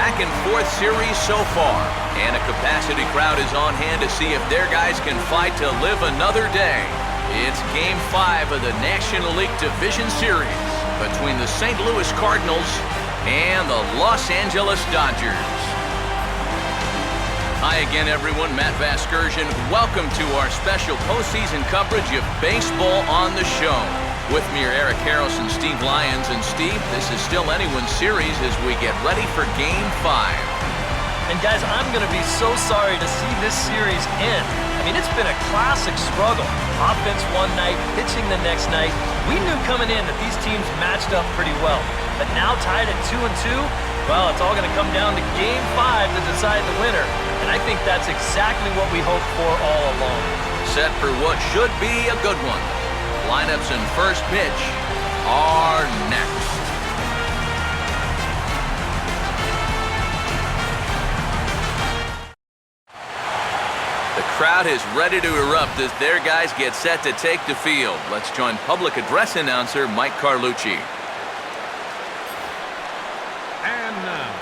back-and-forth series so far, and a capacity crowd is on hand to see if their guys can fight to live another day. It's Game 5 of the National League Division Series between the St. Louis Cardinals and the Los Angeles Dodgers. Hi again, everyone. Matt Vasgersian. Welcome to our special postseason coverage of baseball on the show. With me are Eric Harris and Steve Lyons. And Steve, this is still anyone's series as we get ready for Game 5. And guys, I'm going to be so sorry to see this series end. I mean, it's been a classic struggle. Offense one night, pitching the next night. We knew coming in that these teams matched up pretty well. But now tied at 2-2, well, it's all going to come down to Game 5 to decide the winner. And I think that's exactly what we hoped for all along. Set for what should be a good one. Lineups and first pitch are next. The crowd is ready to erupt as their guys get set to take the field. Let's join public address announcer Mike Carlucci. And now,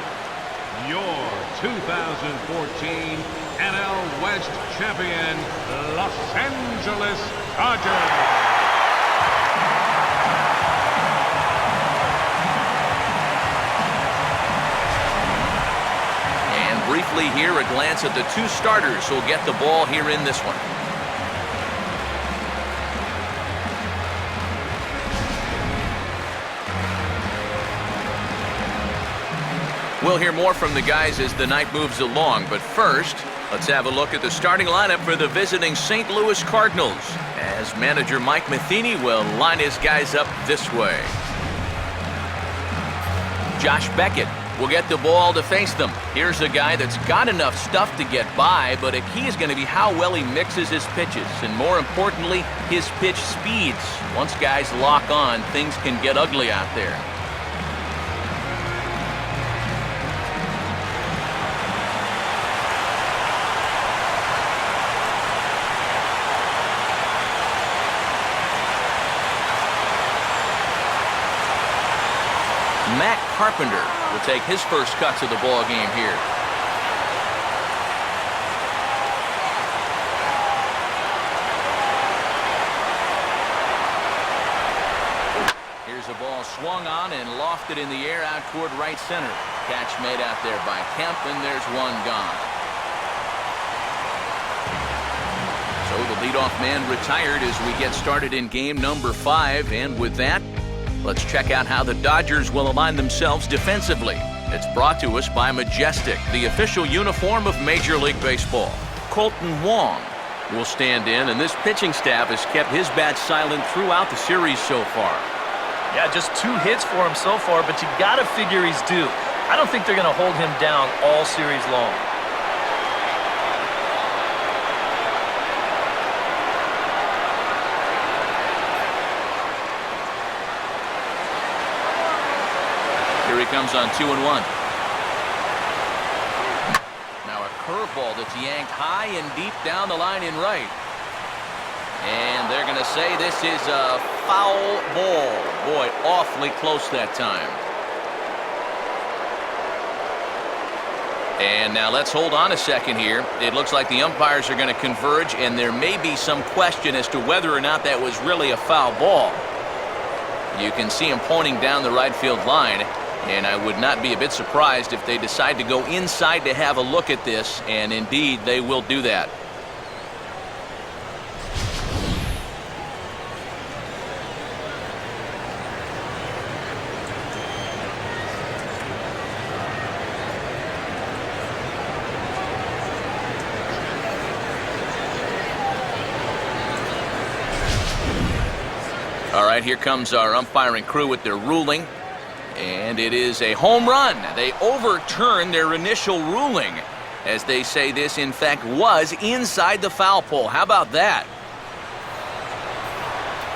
your 2014 NL West champion, Los Angeles Dodgers. Briefly here, a glance at the two starters who'll get the ball here in this one. We'll hear more from the guys as the night moves along, but first, let's have a look at the starting lineup for the visiting St. Louis Cardinals, as manager Mike Matheny will line his guys up this way. Josh Beckett will get the ball to face them. Here's a guy that's got enough stuff to get by, but a key is going to be how well he mixes his pitches, and more importantly, his pitch speeds. Once guys lock on, things can get ugly out there. Matt Carpenter will take his first cuts of the ball game here. Here's a ball swung on and lofted in the air out toward right center. Catch made out there by Kemp, and there's one gone. So the leadoff man retired as we get started in game number 5, and with that, let's check out how the Dodgers will align themselves defensively. It's brought to us by Majestic, the official uniform of Major League Baseball. Colton Wong will stand in, and this pitching staff has kept his bat silent throughout the series so far. Yeah, just 2 hits for him so far, but you got to figure he's due. I don't think they're going to hold him down all series long. Here he comes on 2-1. Now a curveball that's yanked high and deep down the line in right. And they're going to say this is a foul ball. Boy, awfully close that time. And now let's hold on a second here. It looks like the umpires are going to converge, and there may be some question as to whether or not that was really a foul ball. You can see him pointing down the right field line. And I would not be a bit surprised if they decide to go inside to have a look at this, and indeed they will do that. All right, here comes our umpiring crew with their ruling. And it is a home run. They overturned their initial ruling, as they say this, in fact, was inside the foul pole. How about that?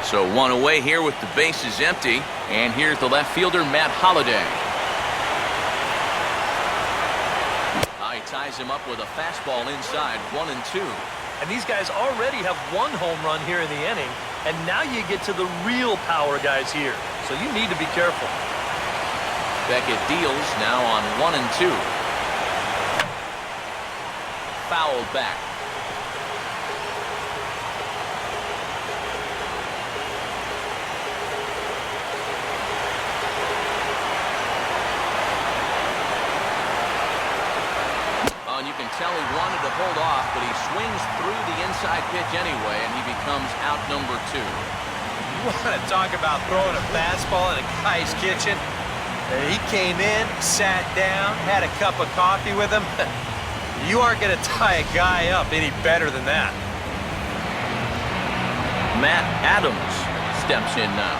So one away here with the bases empty. And here's the left fielder, Matt Holliday. He ties him up with a fastball inside, 1-2. And these guys already have 1 home run here in the inning. And now you get to the real power guys here. So you need to be careful. Beckett deals now on 1-2. Fouled back. Oh, and you can tell he wanted to hold off, but he swings through the inside pitch anyway, and he becomes out number 2. You want to talk about throwing a fastball in a guy's kitchen? He came in, sat down, had a cup of coffee with him. You aren't going to tie a guy up any better than that. Matt Adams steps in now.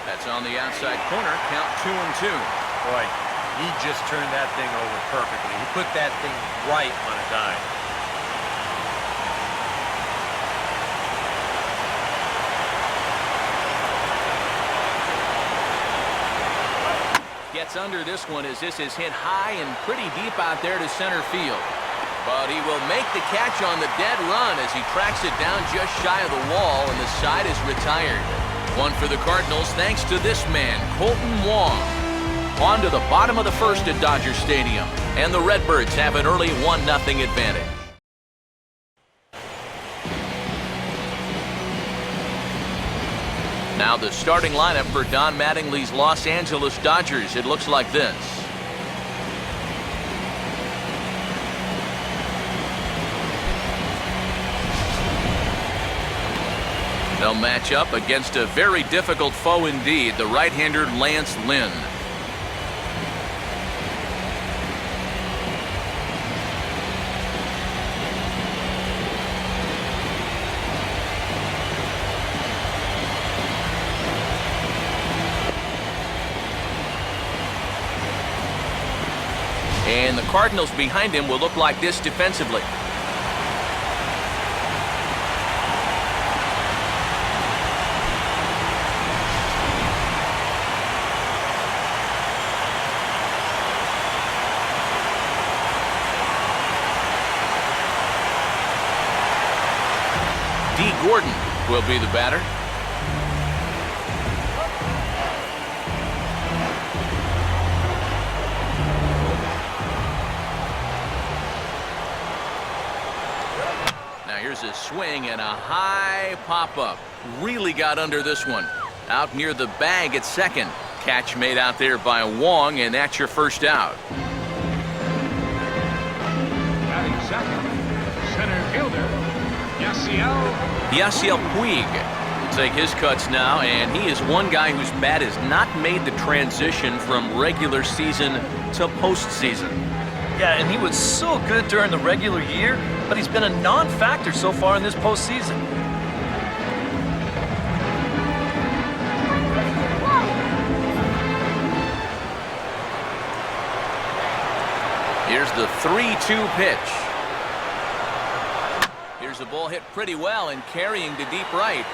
That's on the outside corner, count 2-2. Boy, he just turned that thing over perfectly. He put that thing right on a dime. Gets under this one as this is hit high and pretty deep out there to center field. But he will make the catch on the dead run as he tracks it down just shy of the wall, and the side is retired. One for the Cardinals thanks to this man, Kolten Wong. On to the bottom of the first at Dodger Stadium, and the Redbirds have an early 1-0 advantage. Now the starting lineup for Don Mattingly's Los Angeles Dodgers. It looks like this. They'll match up against a very difficult foe indeed, the right-hander Lance Lynn. And the Cardinals behind him will look like this defensively. D. Gordon will be the batter. Here's a swing and a high pop-up. Really got under this one. Out near the bag at second. Catch made out there by Wong, and that's your first out. Batting second, center fielder, Yasiel Puig will take his cuts now, and he is one guy whose bat has not made the transition from regular season to postseason. Yeah, and he was so good during the regular year, but he's been a non-factor so far in this postseason. Here's the 3-2 pitch. Here's a ball hit pretty well and carrying to deep right.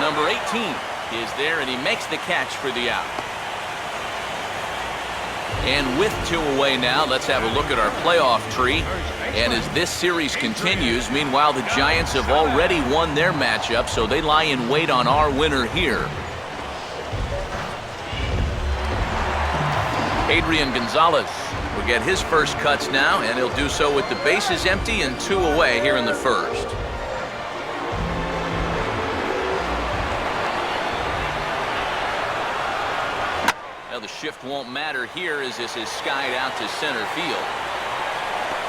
Number 18 is there, and he makes the catch for the out. And with 2 away now, let's have a look at our playoff tree. And as this series continues, meanwhile, the Giants have already won their matchup, so they lie in wait on our winner here. Adrian Gonzalez will get his first cuts now, and he'll do so with the bases empty and 2 away here in the first. The shift won't matter here as this is skied out to center field.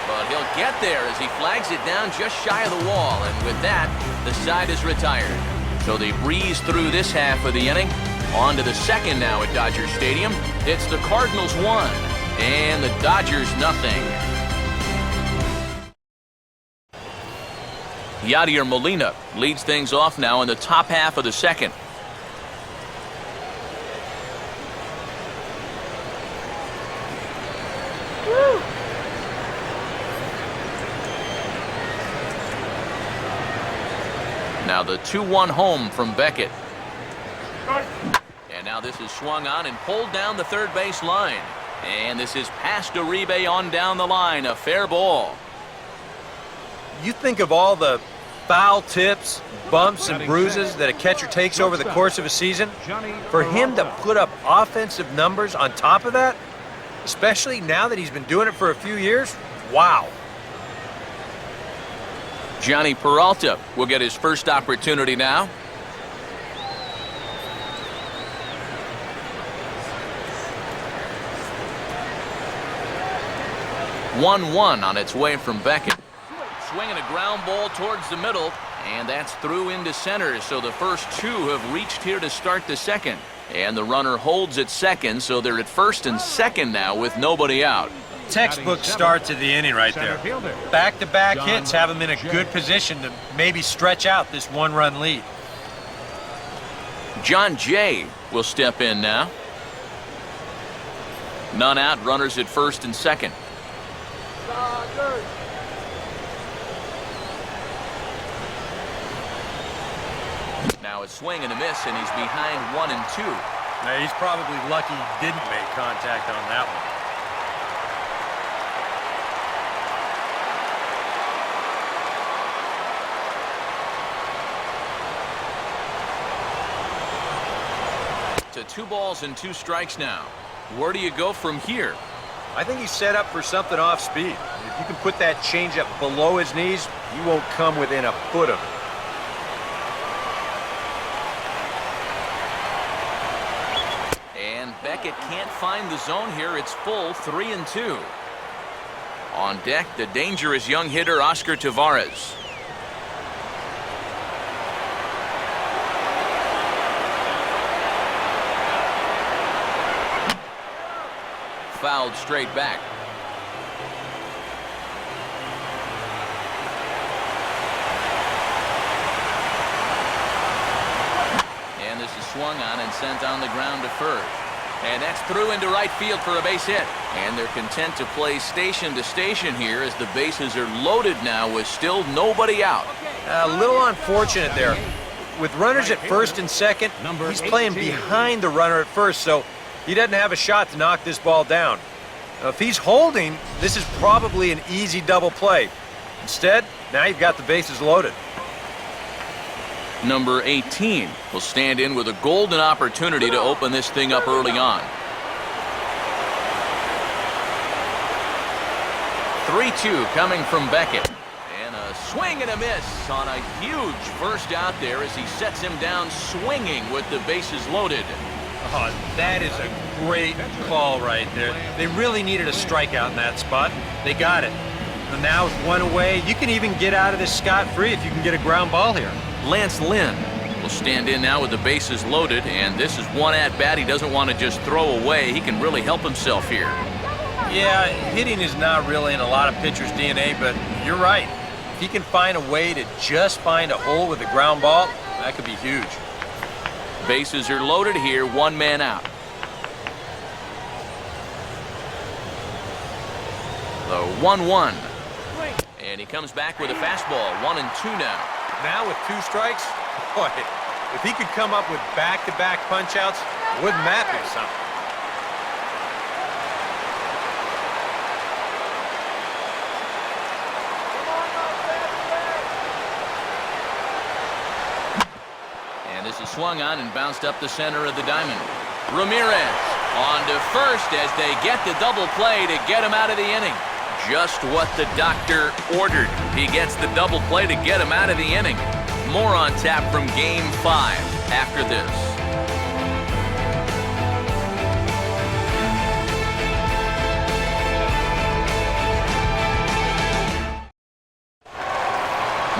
But he'll get there as he flags it down just shy of the wall, and with that, the side is retired. So they breeze through this half of the inning. On to the second now at Dodger Stadium. It's the Cardinals 1 and the Dodgers 0. Yadier Molina leads things off now in the top half of the second. Now the 2-1 home from Beckett. And now this is swung on and pulled down the third base line. And this is past Uribe on down the line, a fair ball. You think of all the foul tips, bumps, and bruises that a catcher takes over the course of a season. For him to put up offensive numbers on top of that, especially now that he's been doing it for a few years, wow. Johnny Peralta will get his first opportunity now. One on its way from Beckett. Swinging a ground ball towards the middle, and that's through into center. So the first two have reached here to start the second. And the runner holds at second, so they're at first and second now with nobody out. Textbook start to the inning right there. Back-to-back hits have him in a good position to maybe stretch out this one-run lead. John Jay will step in now. None out, runners at first and second. Now a swing and a miss, and he's behind 1 and 2. Now, he's probably lucky he didn't make contact on that one. To 2 balls and 2 strikes now. Where do you go from here? I think he's set up for something off speed. If you can put that changeup below his knees, you won't come within a foot of it. And Beckett can't find the zone here. It's full, 3 and 2. On deck, the dangerous young hitter Oscar Tavares. Fouled straight back. And this is swung on and sent on the ground to first. And that's through into right field for a base hit. And they're content to play station to station here as the bases are loaded now with still nobody out. A little unfortunate there. With runners at first and second, he's playing behind the runner at first, so he doesn't have a shot to knock this ball down. Now, if he's holding, this is probably an easy double play. Instead, now you've got the bases loaded. Number 18 will stand in with a golden opportunity to open this thing up early on. 3-2 coming from Beckett. And a swing and a miss on a huge first out there as he sets him down swinging with the bases loaded. Oh, that is a great call right there. They really needed a strikeout in that spot. They got it. And now with 1 away, you can even get out of this scot-free if you can get a ground ball here. Lance Lynn will stand in now with the bases loaded, and this is one at-bat he doesn't want to just throw away. He can really help himself here. Yeah, hitting is not really in a lot of pitchers' DNA, but you're right. If he can find a way to just find a hole with a ground ball, that could be huge. Bases are loaded here, 1 man out. The 1-1. And he comes back with a fastball, 1 and 2 now. Now with 2 strikes, boy, if he could come up with back-to-back punch-outs, wouldn't that be something? And this is swung on and bounced up the center of the diamond. Ramirez on to first as they get the double play to get him out of the inning. Just what the doctor ordered. He gets the double play to get him out of the inning. More on tap from Game 5 after this.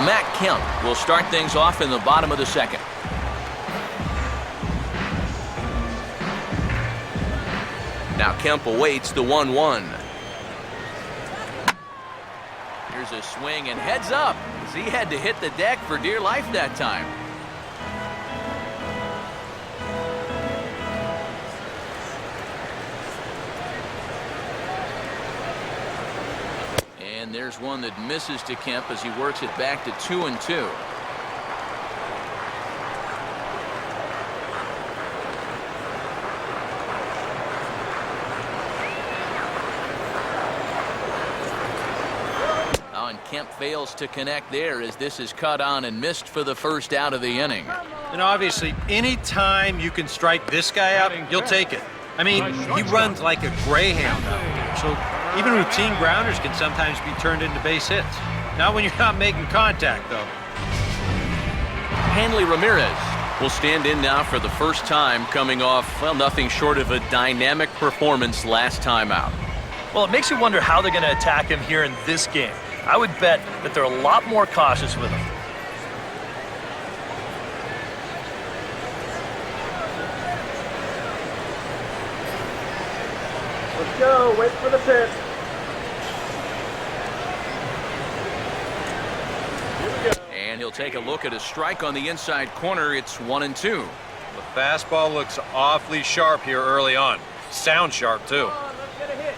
Matt Kemp will start things off in the bottom of the second. Now Kemp awaits the 1-1. Here's a swing and heads up as he had to hit the deck for dear life that time. And there's one that misses to Kemp as he works it back to 2-2. Kemp fails to connect there as this is cut on and missed for the first out of the inning. And obviously, any time you can strike this guy out, you'll take it. I mean, he runs like a greyhound out there, so even routine grounders can sometimes be turned into base hits. Not when you're not making contact, though. Hanley Ramirez will stand in now for the first time, coming off, well, nothing short of a dynamic performance last time out. Well, it makes you wonder how they're going to attack him here in this game. I would bet that they're a lot more cautious with him. Let's go. Wait for the pitch. And he'll take a look at a strike on the inside corner. It's 1-2. The fastball looks awfully sharp here early on. Sounds sharp, too. Let's get a hit.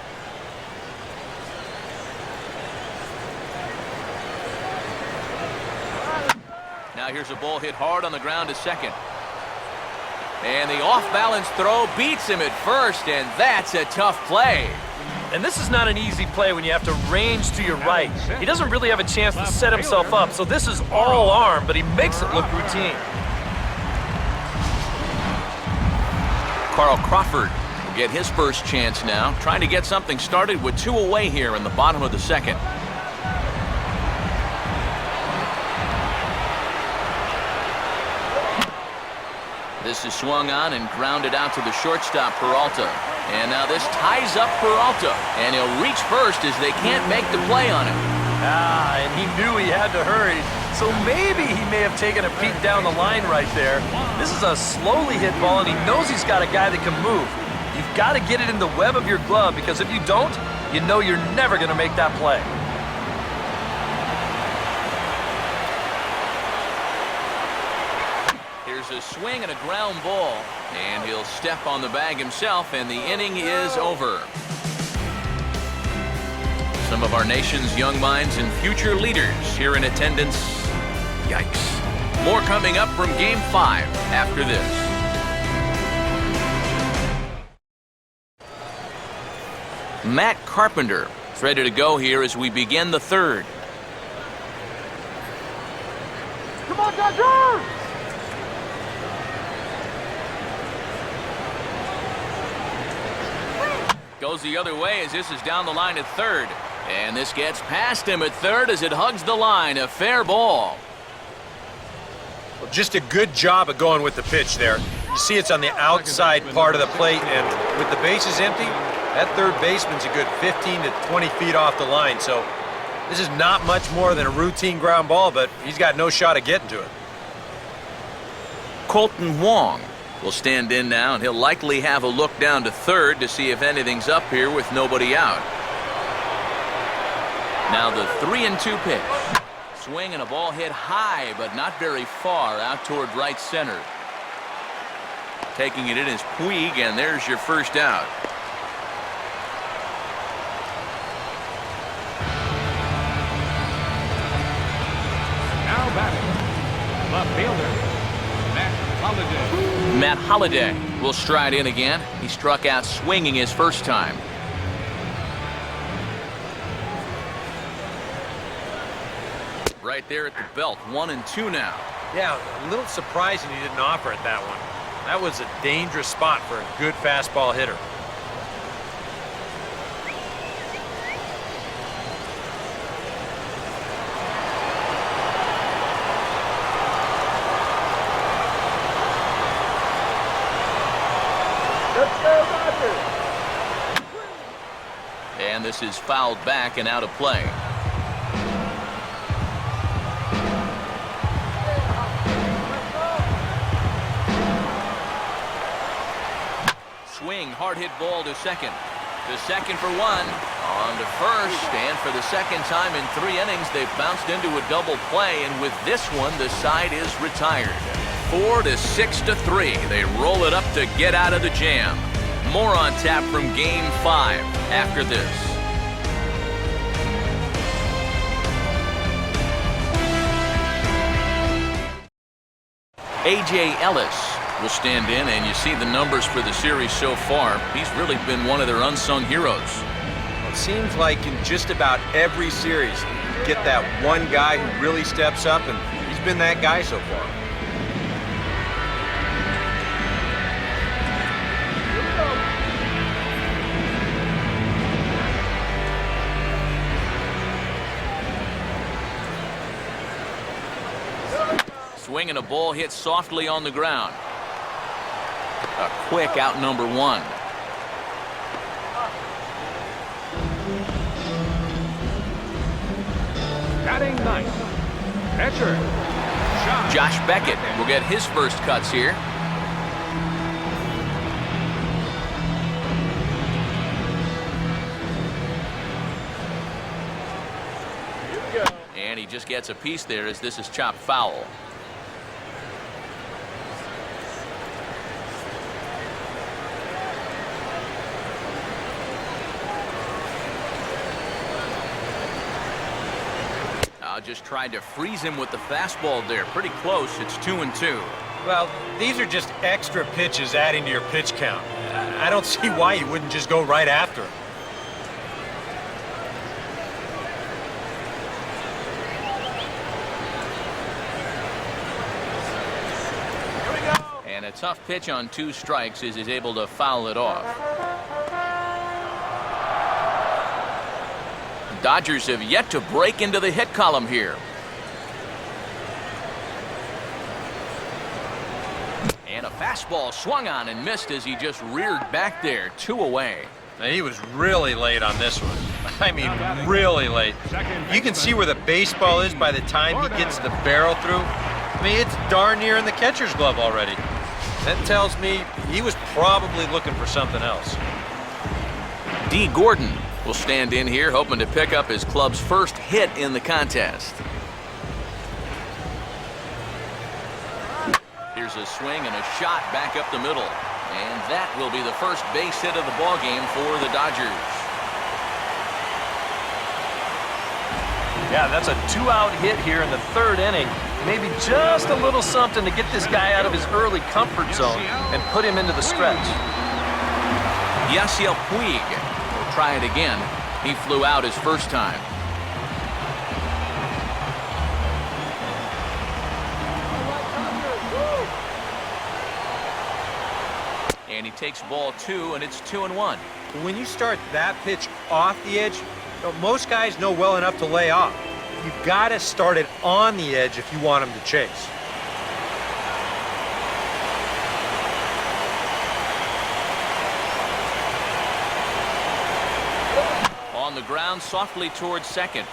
Now here's a ball hit hard on the ground to second. And the off-balance throw beats him at first, and that's a tough play. And this is not an easy play when you have to range to your right. He doesn't really have a chance to set himself up, so this is all arm, but he makes it look routine. Carl Crawford will get his first chance now, trying to get something started with 2 away here in the bottom of the second. This is swung on and grounded out to the shortstop, Peralta. And now this ties up Peralta, and he'll reach first as they can't make the play on him. And he knew he had to hurry, so maybe he may have taken a peek down the line right there. This is a slowly hit ball, and he knows he's got a guy that can move. You've got to get it in the web of your glove, because if you don't, you know you're never going to make that play. Here's a swing and a ground ball, and he'll step on the bag himself, and the inning is over. Some of our nation's young minds and future leaders here in attendance. Yikes. More coming up from Game 5 after this. Matt Carpenter is ready to go here as we begin the third. Come on, Dodgers! Goes the other way as this is down the line at third. And this gets past him at third as it hugs the line. A fair ball. Well, just a good job of going with the pitch there. You see it's on the outside part of the plate, and with the bases empty, that third baseman's a good 15 to 20 feet off the line. So this is not much more than a routine ground ball, but he's got no shot at getting to it. Colton Wong will stand in now, and he'll likely have a look down to third to see if anything's up here with nobody out. Now the 3-2 pitch. Swing and a ball hit high, but not very far out toward right center. Taking it in is Puig, and there's your first out. Now batting, left fielder, Matt Holliday. Matt Holliday will stride in again. He struck out swinging his first time. Right there at the belt, 1-2 now. Yeah, a little surprising he didn't offer it that one. That was a dangerous spot for a good fastball hitter. Let's go, Dodgers! And this is fouled back and out of play. Swing, hard hit ball to second. To second for one. On to first, and for the second time in 3 innings, they've bounced into a double play, and with this one, the side is retired. 4 to 6 to 3. They roll it up to get out of the jam. More on tap from Game 5 after this. A.J. Ellis will stand in, and you see the numbers for the series so far. He's really been one of their unsung heroes. It seems like in just about every series, get that one guy who really steps up, and he's been that guy so far. Swing and a ball hit softly on the ground. A quick out number one. Batting ninth, pitcher, Josh Beckett will get his first cuts here. And he just gets a piece there as this is chopped foul. Just tried to freeze him with the fastball there. Pretty close. It's 2-2. Well, these are just extra pitches adding to your pitch count. I don't see why you wouldn't just go right after him. Here we go. And a tough pitch on 2 strikes as he's able to foul it off. Dodgers have yet to break into the hit column here. And a fastball swung on and missed as he just reared back there. 2 away. Now, he was really late on this one. I mean, really late. You can see where the baseball is by the time he gets the barrel through. I mean, it's darn near in the catcher's glove already. That tells me he was probably looking for something else. D. Gordon will stand in here, hoping to pick up his club's first hit in the contest. Here's a swing and a shot back up the middle. And that will be the first base hit of the ballgame for the Dodgers. Yeah, that's a 2-out hit here in the 3rd inning. Maybe just a little something to get this guy out of his early comfort zone and put him into the stretch. Yasiel Puig will try it again. He flew out his first time. And he takes ball 2, and it's 2-1. When you start that pitch off the edge, you know, most guys know well enough to lay off. You've got to start it on the edge if you want him to chase. On the ground, softly towards second.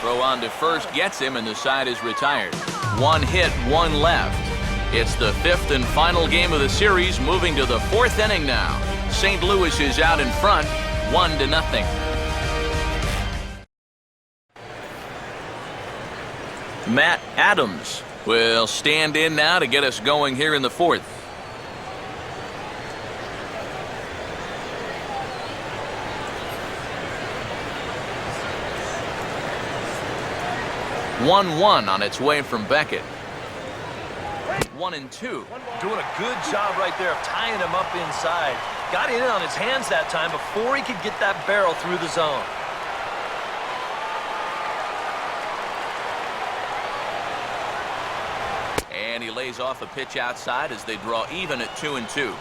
Throw on to first gets him, and the side is retired. 1 hit, 1 left. It's the 5th and final game of the series, moving to the 4th inning now. St. Louis is out in front, 1-0. Matt Adams will stand in now to get us going here in the 4th. One on its way from Beckett. 1-2. Doing a good job right there of tying him up inside. Got in on his hands that time before he could get that barrel through the zone. And he lays off a pitch outside as they draw even at 2-2.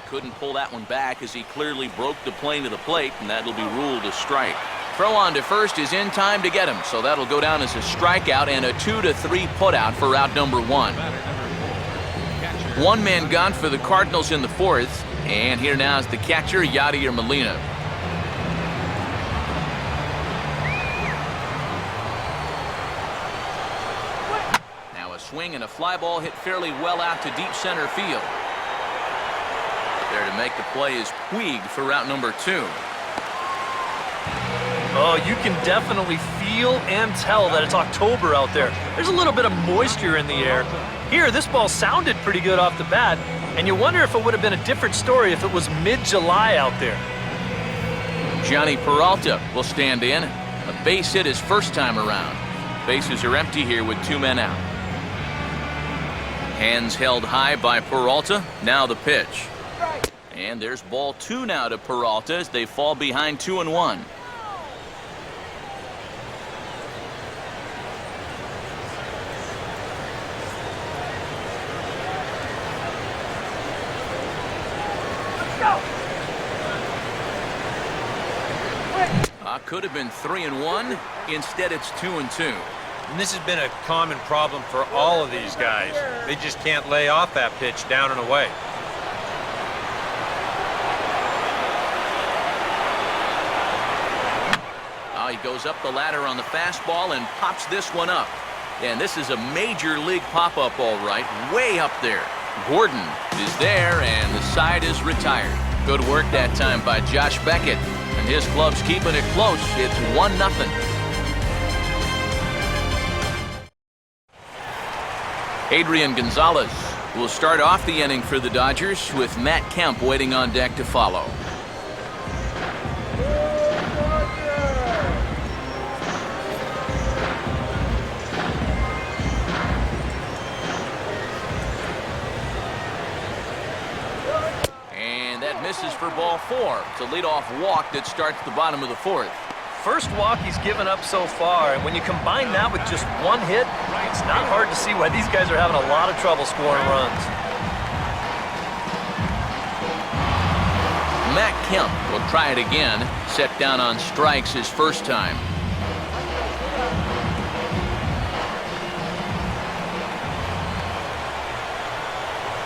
Couldn't pull that one back as he clearly broke the plane to the plate, and that'll be ruled a strike. Throw on to first is in time to get him, so that'll go down as a strikeout and a 2-3 putout for out number 1. 1 man gone for the Cardinals in the 4th, and here now is the catcher, Yadier Molina. Now a swing and a fly ball hit fairly well out to deep center field. There to make the play is Puig for route number 2. Oh, you can definitely feel and tell that it's October out there. There's a little bit of moisture in the air. Here, this ball sounded pretty good off the bat, and you wonder if it would have been a different story if it was mid-July out there. Johnny Peralta will stand in. A base hit his first time around. Bases are empty here with 2 men out. Hands held high by Peralta. Now the pitch. And there's ball 2 now to Peralta as they fall behind 2-1. Could have been 3-1. Instead, it's 2-2. And this has been a common problem for all of these guys. They just can't lay off that pitch down and away. He goes up the ladder on the fastball and pops this one up. And this is a major league pop-up, all right, way up there. Gordon is there, and the side is retired. Good work that time by Josh Beckett. And his club's keeping it close. It's 1-0. Adrian Gonzalez will start off the inning for the Dodgers with Matt Kemp waiting on deck to follow. Misses for ball 4. It's a leadoff walk that starts the bottom of the 4th. First walk he's given up so far, and when you combine that with just 1 hit, it's not hard to see why these guys are having a lot of trouble scoring runs. Matt Kemp will try it again. Set down on strikes his first time.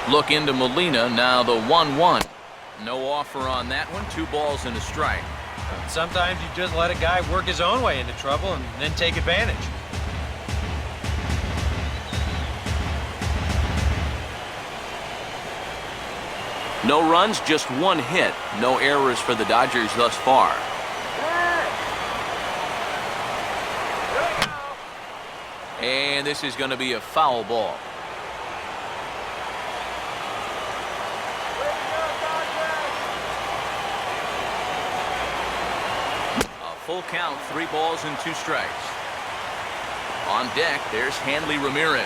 Look into Molina, now the 1-1. No offer on that one. 2 balls and a strike. Sometimes you just let a guy work his own way into trouble and then take advantage. No runs, just 1 hit. No errors for the Dodgers thus far. And this is going to be a foul ball. Full count, 3 balls and 2 strikes. On deck, there's Hanley Ramirez.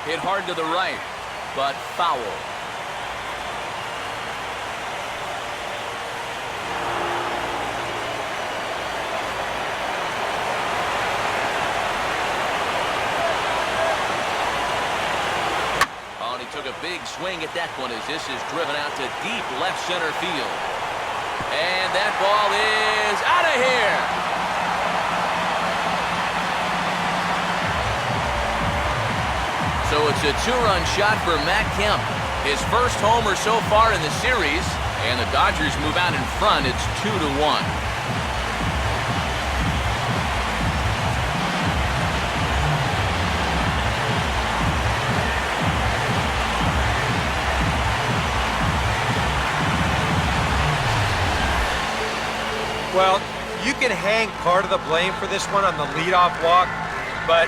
Hit hard to the right, but foul. Took a big swing at that one as this is driven out to deep left center field. And that ball is out of here. So it's a 2-run shot for Matt Kemp. His first homer so far in the series, and the Dodgers move out in front. It's 2-1. Well, you can hang part of the blame for this one on the leadoff walk, but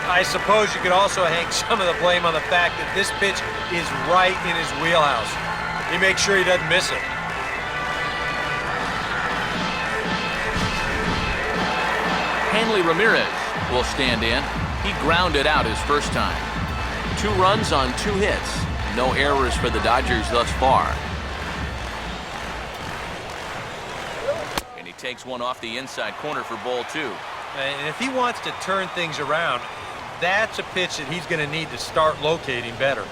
I suppose you could also hang some of the blame on the fact that this pitch is right in his wheelhouse. He makes sure he doesn't miss it. Hanley Ramirez will stand in. He grounded out his first time. 2 runs on 2 hits. No errors for the Dodgers thus far. Takes one off the inside corner for ball 2. And if he wants to turn things around, that's a pitch that he's going to need to start locating better.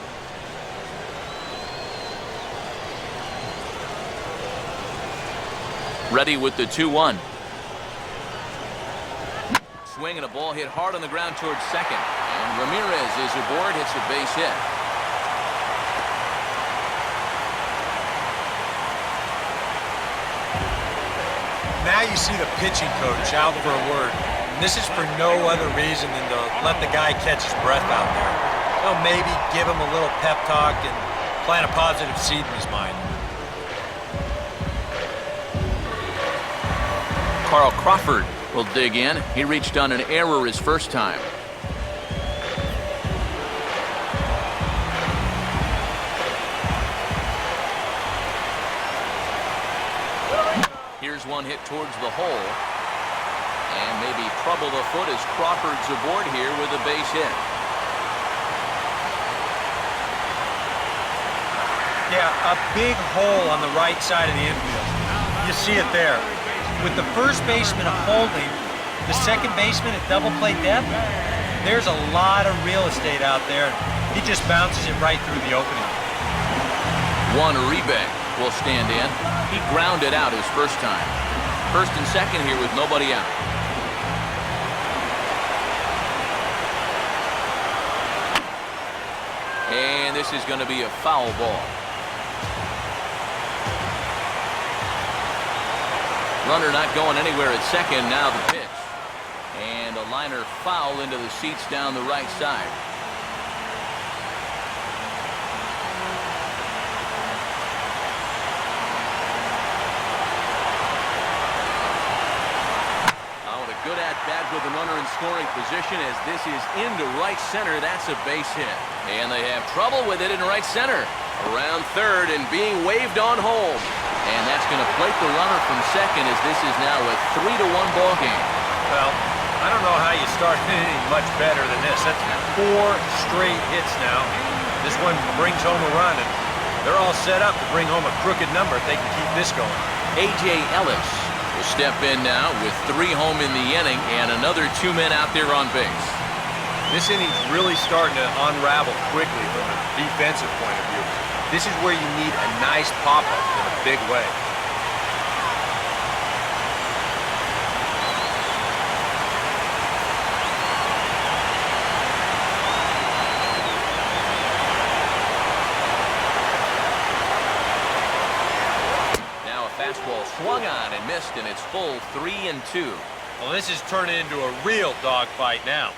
Ready with the 2-1. Swing and a ball hit hard on the ground towards second. And Ramirez is aboard, hits a base hit. Now you see the pitching coach out for a word. And this is for no other reason than to let the guy catch his breath out there. Well, maybe give him a little pep talk and plant a positive seed in his mind. Carl Crawford will dig in. He reached on an error his first time. Here's one hit towards the hole. And maybe trouble afoot as Crawford's aboard here with a base hit. Yeah, a big hole on the right side of the infield. You see it there. With the first baseman holding, the second baseman at double play depth, there's a lot of real estate out there. He just bounces it right through the opening. Juan Uribe will stand in. He grounded out his first time. First and second here with nobody out. And this is going to be a foul ball. Runner not going anywhere at second. Now the pitch. And a liner foul into the seats down the right side. Good at-bat with the runner in scoring position as this is into right center. That's a base hit. And they have trouble with it in right center. Around third and being waved on home. And that's going to plate the runner from second as this is now a 3-1 ball game. Well, I don't know how you start anything much better than this. That's 4 straight hits now. This one brings home a run, and they're all set up to bring home a crooked number if they can keep this going. A.J. Ellis will step in now with 3 home in the inning and another 2 men out there on base. This inning's really starting to unravel quickly from a defensive point of view. This is where you need a nice pop-up in a big way. Fastball swung on and missed, and it's full 3-2. Well, this is turning into a real dogfight now.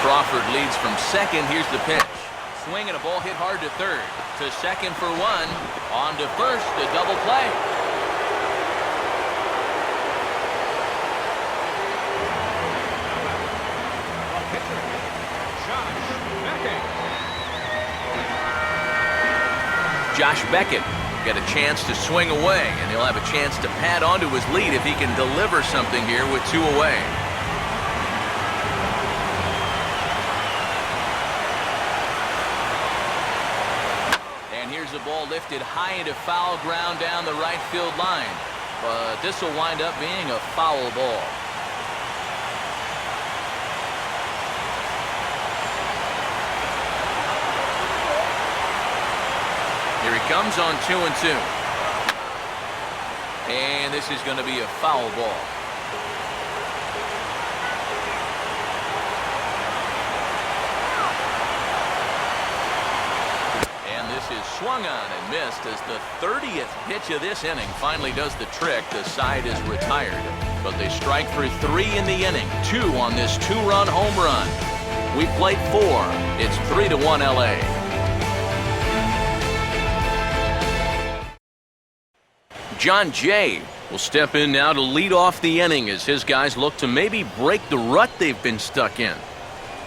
Crawford leads from second. Here's the pitch. Swing and a ball hit hard to third. To second for one. On to first, a double play. Josh Beckett get a chance to swing away, and he'll have a chance to pad onto his lead if he can deliver something here with 2 away. And here's a ball lifted high into foul ground down the right field line, but this will wind up being a foul ball. Here he comes on 2-2. And this is going to be a foul ball. And this is swung on and missed as the 30th pitch of this inning finally does the trick. The side is retired. But they strike for 3 in the inning. 2 on this 2-run home run. We played 4. It's 3-1 LA. John Jay will step in now to lead off the inning as his guys look to maybe break the rut they've been stuck in.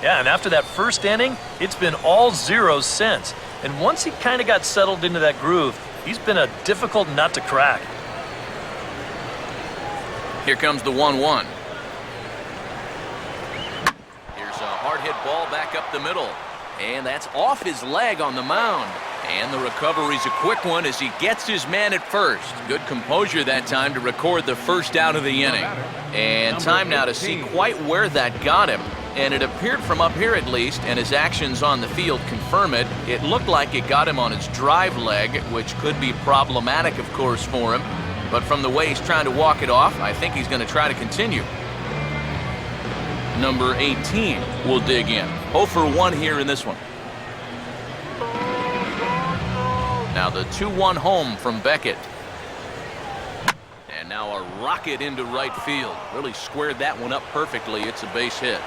Yeah, and after that first inning, it's been all zeros since. And once he kind of got settled into that groove, he's been a difficult nut to crack. Here comes the 1-1. Here's a hard hit ball back up the middle. And that's off his leg on the mound. And the recovery's a quick one as he gets his man at first. Good composure that time to record the first out of the inning. And time now to see quite where that got him. And it appeared from up here at least, and his actions on the field confirm it. It looked like it got him on his drive leg, which could be problematic, of course, for him. But from the way he's trying to walk it off, I think he's going to try to continue. Number 18 will dig in. 0 for 1 here in this one. Now the 2-1 home from Beckett. And now a rocket into right field. Really squared that one up perfectly. It's a base hit.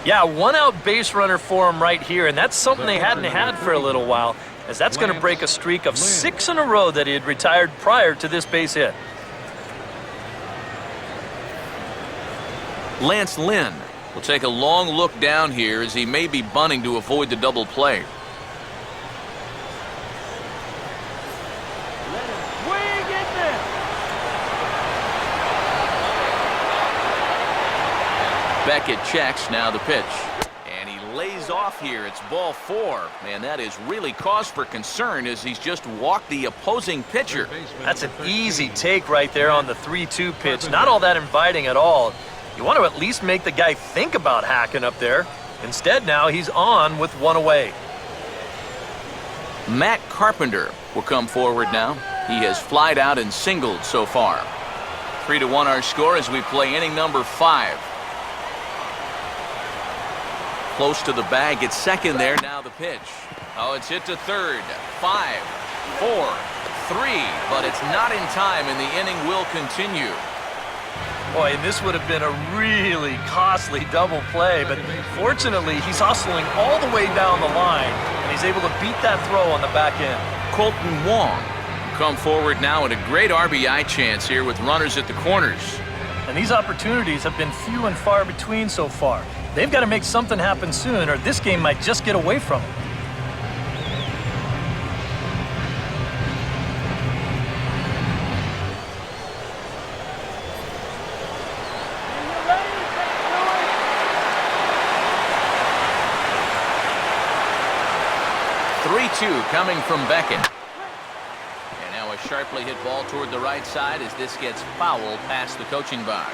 Yeah, 1-out base runner for him right here, and that's something they hadn't had for a little while, as that's going to break a streak of 6 in a row that he had retired prior to this base hit. Lance Lynn will take a long look down here as he may be bunting to avoid the double play. Beckett checks, now the pitch. And he lays off here. It's ball 4. Man, that is really cause for concern as he's just walked the opposing pitcher. That's an easy take right there on the 3-2 pitch. Not all that inviting at all. You want to at least make the guy think about hacking up there. Instead, now he's on with 1 away. Matt Carpenter will come forward now. He has flied out and singled so far. 3-1 our score as we play inning number 5. Close to the bag at second there. Now the pitch. Oh, it's hit to third. 5, 4, 3. But it's not in time, and the inning will continue. Boy, and this would have been a really costly double play, but fortunately, he's hustling all the way down the line, and he's able to beat that throw on the back end. Colton Wong will come forward now, and a great RBI chance here with runners at the corners. And these opportunities have been few and far between so far. They've got to make something happen soon, or this game might just get away from them. Coming from Beckett. And now a sharply hit ball toward the right side as this gets fouled past the coaching box.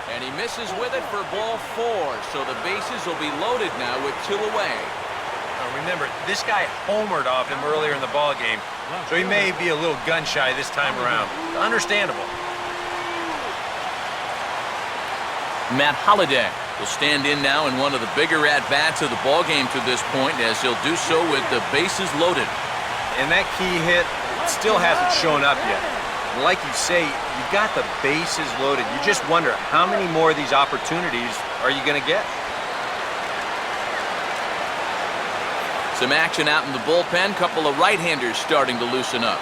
And he misses with it for ball 4, so the bases will be loaded now with 2 away. Remember, this guy homered off him earlier in the ball game, so he may be a little gun-shy this time around. Understandable. Matt Holliday will stand in now in one of the bigger at-bats of the ball game to this point, as he'll do so with the bases loaded. And that key hit still hasn't shown up yet. Like you say, you've got the bases loaded. You just wonder how many more of these opportunities are you going to get? Some action out in the bullpen. Couple of right-handers starting to loosen up.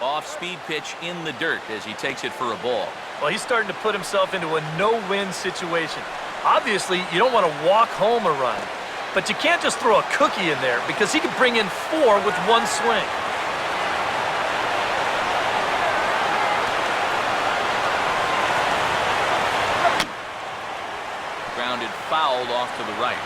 Off-speed pitch in the dirt as he takes it for a ball. Well, he's starting to put himself into a no-win situation. Obviously, you don't want to walk home a run, but you can't just throw a cookie in there because he could bring in 4 with 1 swing. Grounded fouled off to the right.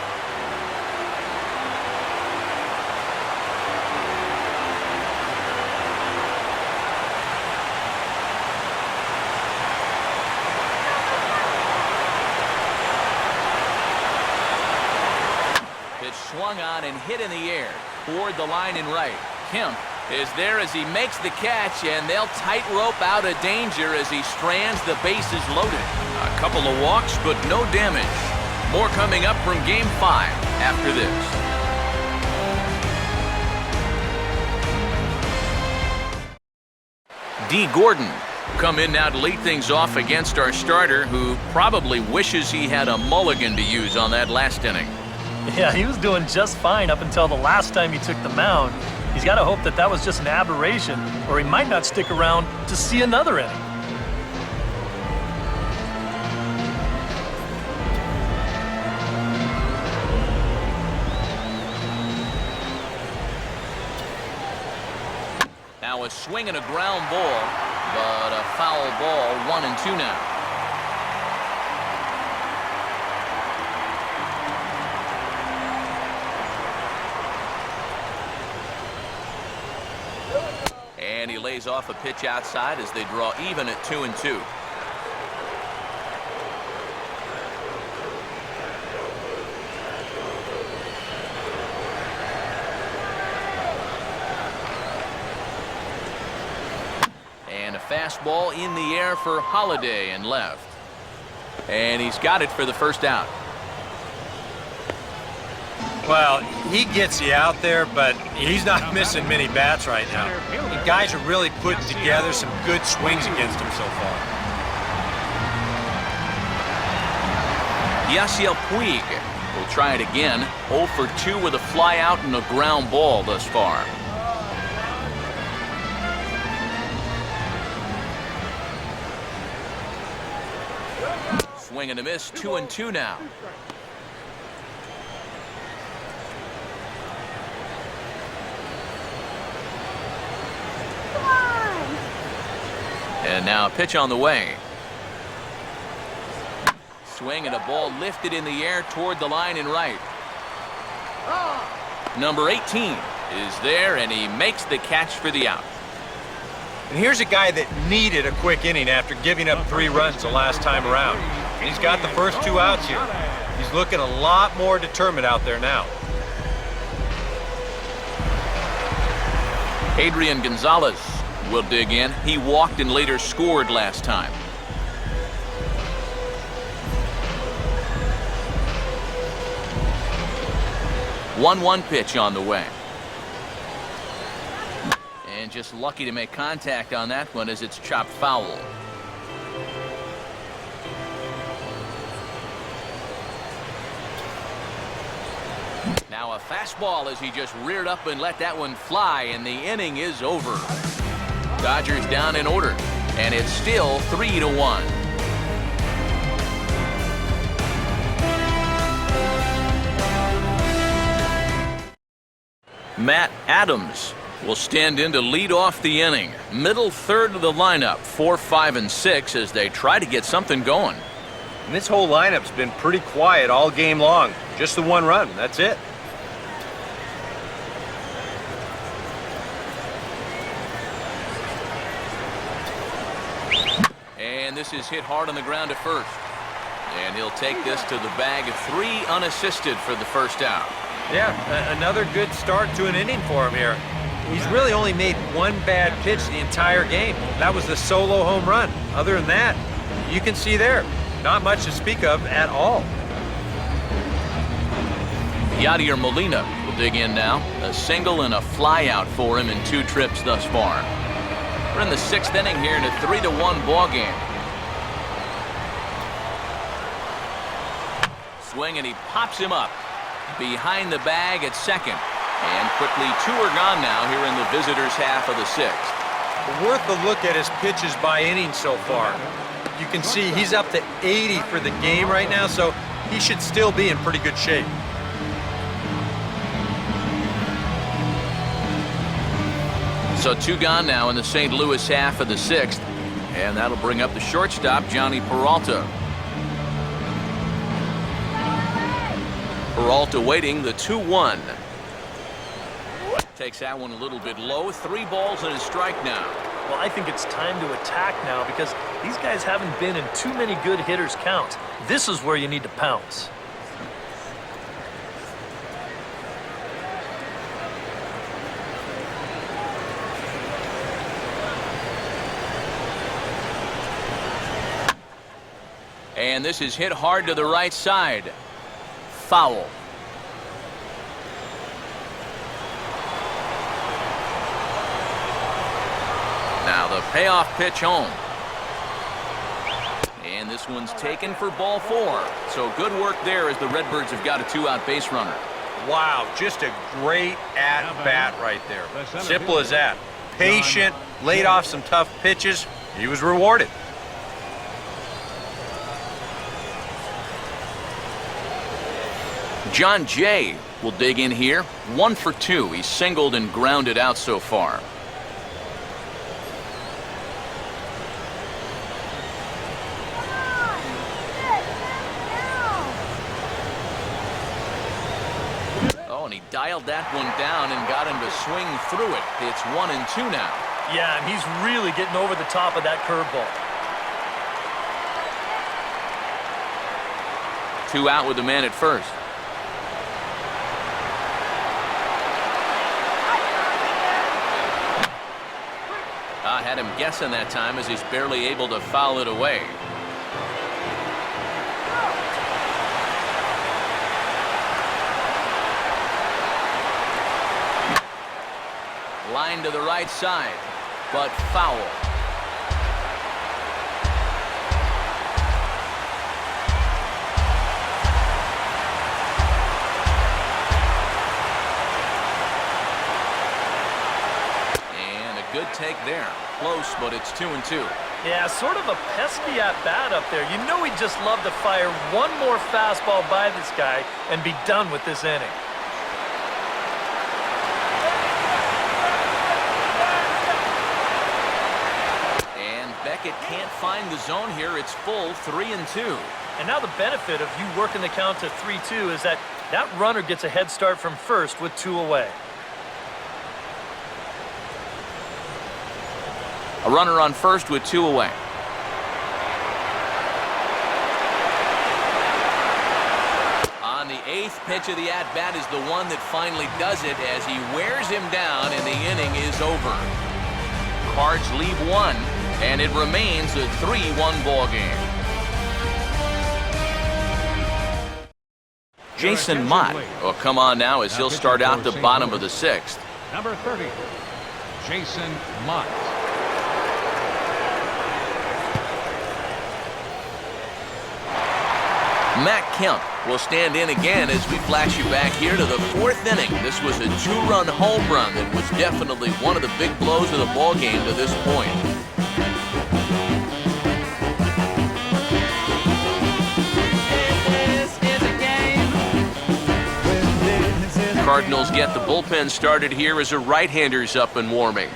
Swung on and hit in the air toward the line in right. Kemp is there as he makes the catch, and they'll tightrope out of danger as he strands the bases loaded. A couple of walks, but no damage. More coming up from Game 5 after this. D. Gordon come in now to lead things off against our starter, who probably wishes he had a mulligan to use on that last inning. Yeah, he was doing just fine up until the last time he took the mound. He's got to hope that that was just an aberration, or he might not stick around to see another inning. Now a swing and a ground ball, but a foul ball, 1-2 now. And he lays off a pitch outside as they draw even at 2-2. And a fastball in the air for Holliday and left. And he's got it for the first out. Well, he gets you out there, but he's not missing many bats right now. The guys are really putting together some good swings against him so far. Yasiel Puig will try it again. 0 for 2 with a fly out and a ground ball thus far. Swing and a miss, 2-2 now. And now a pitch on the way. Swing and a ball lifted in the air toward the line and right. Number 18 is there, and he makes the catch for the out. And here's a guy that needed a quick inning after giving up 3 runs the last time around. And he's got the first 2 outs here. He's looking a lot more determined out there now. Adrian Gonzalez will dig in. He walked and later scored last time. One pitch on the way. And just lucky to make contact on that one as it's chopped foul. Now a fastball as he just reared up and let that one fly, and the inning is over. Dodgers down in order, and it's still 3-1. Matt Adams will stand in to lead off the inning. Middle third of the lineup, 4, 5, and 6 as they try to get something going. And this whole lineup's been pretty quiet all game long. Just the 1 run, that's it. And this is hit hard on the ground at first. And he'll take this to the bag. 3 unassisted for the first out. Yeah, another good start to an inning for him here. He's really only made 1 bad pitch the entire game. That was the solo home run. Other than that, you can see there, not much to speak of at all. Yadier Molina will dig in now. A single and a fly out for him in 2 trips thus far. We're in the 6th inning here in a 3-1 ball game. Swing and he pops him up behind the bag at second. And quickly 2 are gone now here in the visitors' half of the 6th. Worth a look at his pitches by inning so far. You can see he's up to 80 for the game right now, so he should still be in pretty good shape. So 2 gone now in the St. Louis half of the 6th. And that'll bring up the shortstop, Johnny Peralta. Peralta waiting the 2-1. Takes that one a little bit low. 3 balls and a strike now. Well, I think it's time to attack now because these guys haven't been in too many good hitters' counts. This is where you need to pounce. And this is hit hard to the right side. Foul. Now the payoff pitch home. And this one's taken for ball 4. So good work there as the Redbirds have got a 2-out base runner. Wow, just a great at-bat right there. Simple as that. Patient, laid off some tough pitches. He was rewarded. John Jay will dig in here. 1 for 2. He's singled and grounded out so far. Oh, and he dialed that one down and got him to swing through it. It's 1-2 now. Yeah, and he's really getting over the top of that curveball. 2 out with the man at first. I had him guessing that time as he's barely able to foul it away. Line to the right side, but foul. good take there. Close, but it's 2-2. Yeah, sort of a pesky at-bat up there. You know he'd just love to fire one more fastball by this guy and be done with this inning. And Beckett can't find the zone here. It's full 3-2. And now the benefit of you working the count to 3-2 is that runner gets a head start from first with 2 away. A runner on first with 2 away. On the 8th pitch of the at-bat is the one that finally does it as he wears him down and the inning is over. Cards leave 1, and it remains a 3-1 ball game. Jason Mott will come on now as he'll start out the bottom of the 6th. Number 30, Jason Mott. Matt Kemp will stand in again as we flash you back here to the 4th inning. This was a 2-run home run that was definitely one of the big blows of the ball game to this point. Cardinals get the bullpen started here as a right-hander's up and warming.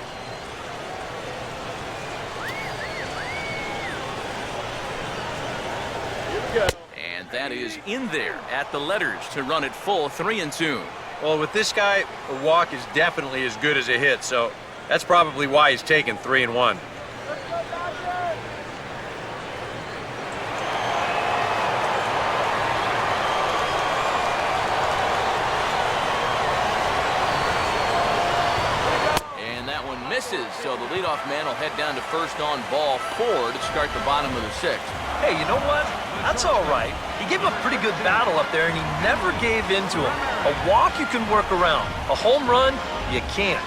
And that is in there at the letters to run it full 3-2. Well, with this guy, a walk is definitely as good as a hit, so that's probably why he's taken 3-1. Misses, so the leadoff man will head down to first on ball 4 to start the bottom of the 6th. Hey, you know what? That's all right. He gave a pretty good battle up there, and he never gave in to him. A walk you can work around. A home run, you can't.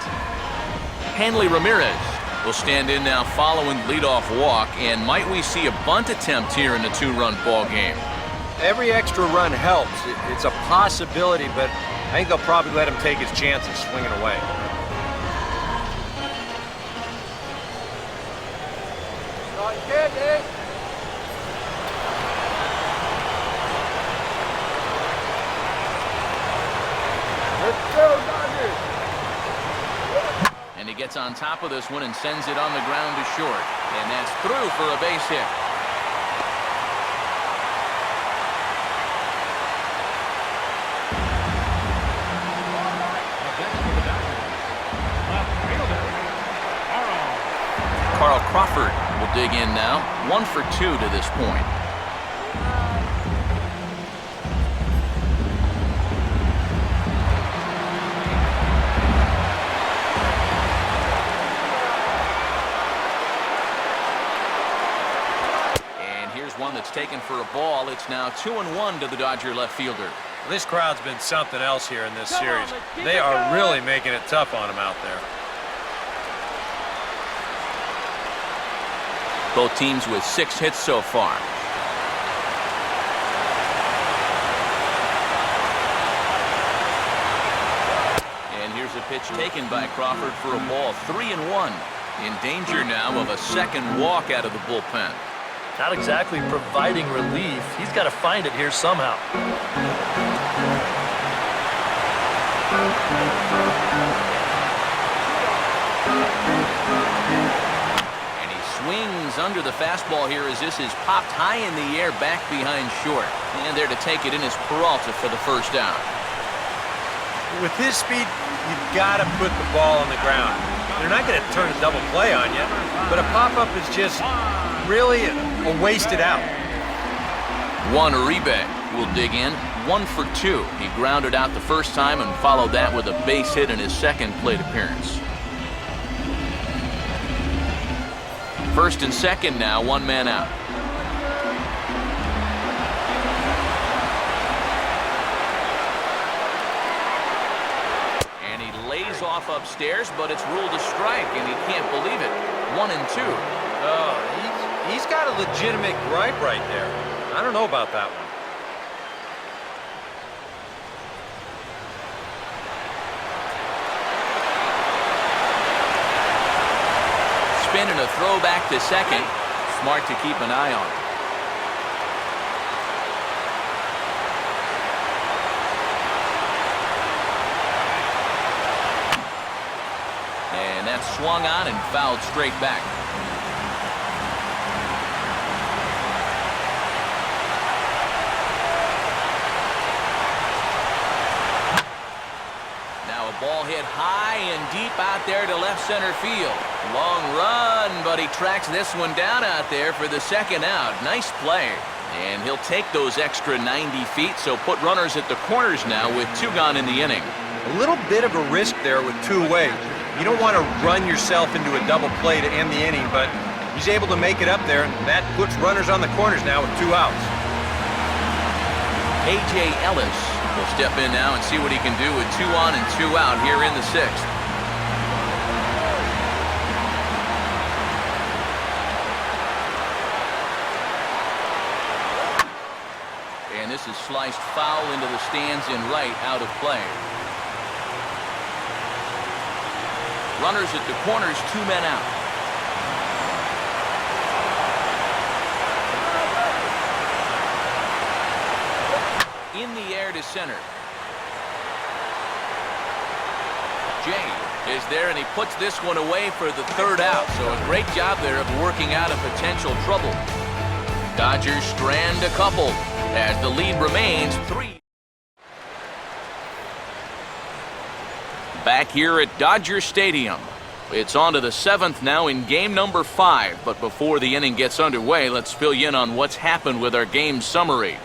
Hanley Ramirez will stand in now following the leadoff walk, and might we see a bunt attempt here in the 2-run ball game? Every extra run helps. It's a possibility, but I think they'll probably let him take his chances swinging away. And he gets on top of this one and sends it on the ground to short. And that's through for a base hit. Carl Crawford will dig in now. 1 for 2 to this point. And here's one that's taken for a ball. It's now 2-1 to the Dodger left fielder. This crowd's been something else here in this series. They are really making it tough on him out there. Both teams with 6 hits so far. And here's a pitch taken by Crawford for a ball. 3-1. In danger now of a second walk out of the bullpen. Not exactly providing relief. He's got to find it here somehow. Swings under the fastball here as this is popped high in the air back behind short. And there to take it in is Peralta for the first down. With his speed, you've got to put the ball on the ground. They're not going to turn a double play on you, but a pop-up is just really a wasted out. Juan Uribe will dig in. 1 for 2. He grounded out the first time and followed that with a base hit in his second plate appearance. First and second now, 1 man out. And he lays off upstairs, but it's ruled a strike, and he can't believe it. 1-2. Oh, he's got a legitimate gripe right there. I don't know about that one. spin and a throw back to second. Smart to keep an eye on. And that's swung on and fouled straight back. Now a ball hit high and deep out there to left center field. Long run, but he tracks this one down out there for the second out. Nice play. And he'll take those extra 90 feet, so put runners at the corners now with 2 gone in the inning. A little bit of a risk there with 2 away. You don't want to run yourself into a double play to end the inning, but he's able to make it up there, and that puts runners on the corners now with 2 outs. A.J. Ellis will step in now and see what he can do with 2 on and 2 out here in the 6th. And this is sliced foul into the stands in right, out of play. Runners at the corners, 2 men out. In the air to center. Jay is there, and he puts this one away for the 3rd out. So a great job there of working out a potential trouble. Dodgers strand a couple as the lead remains 3. Back here at Dodger Stadium. It's on to the 7th now in game number 5. But before the inning gets underway, let's fill you in on what's happened with our game summary.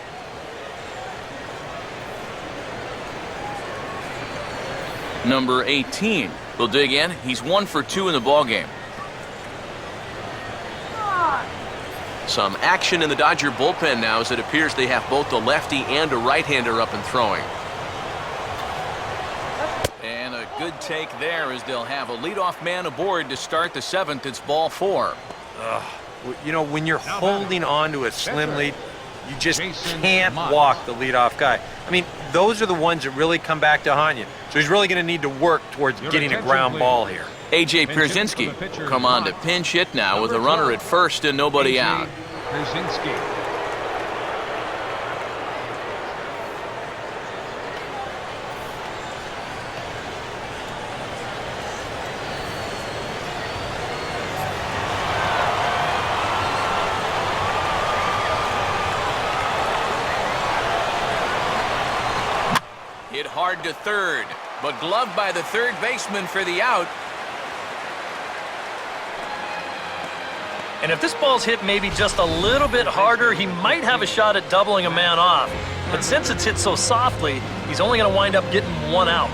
Number 18 will dig in. He's 1 for 2 in the ballgame. Some action in the Dodger bullpen now as it appears they have both a lefty and a right-hander up and throwing. And a good take there as they'll have a leadoff man aboard to start the 7th. It's ball 4. You know, when you're holding on to a slim lead, you just can't walk the leadoff guy. I mean, those are the ones that really come back to haunt you. So he's really going to need to work towards getting a ground ball here. A.J. Pierzynski will come on to pinch hit now with a runner at first and nobody out. Hit hard to third, but gloved by the third baseman for the out. And if this ball's hit maybe just a little bit harder, he might have a shot at doubling a man off. But since it's hit so softly, he's only going to wind up getting 1 out.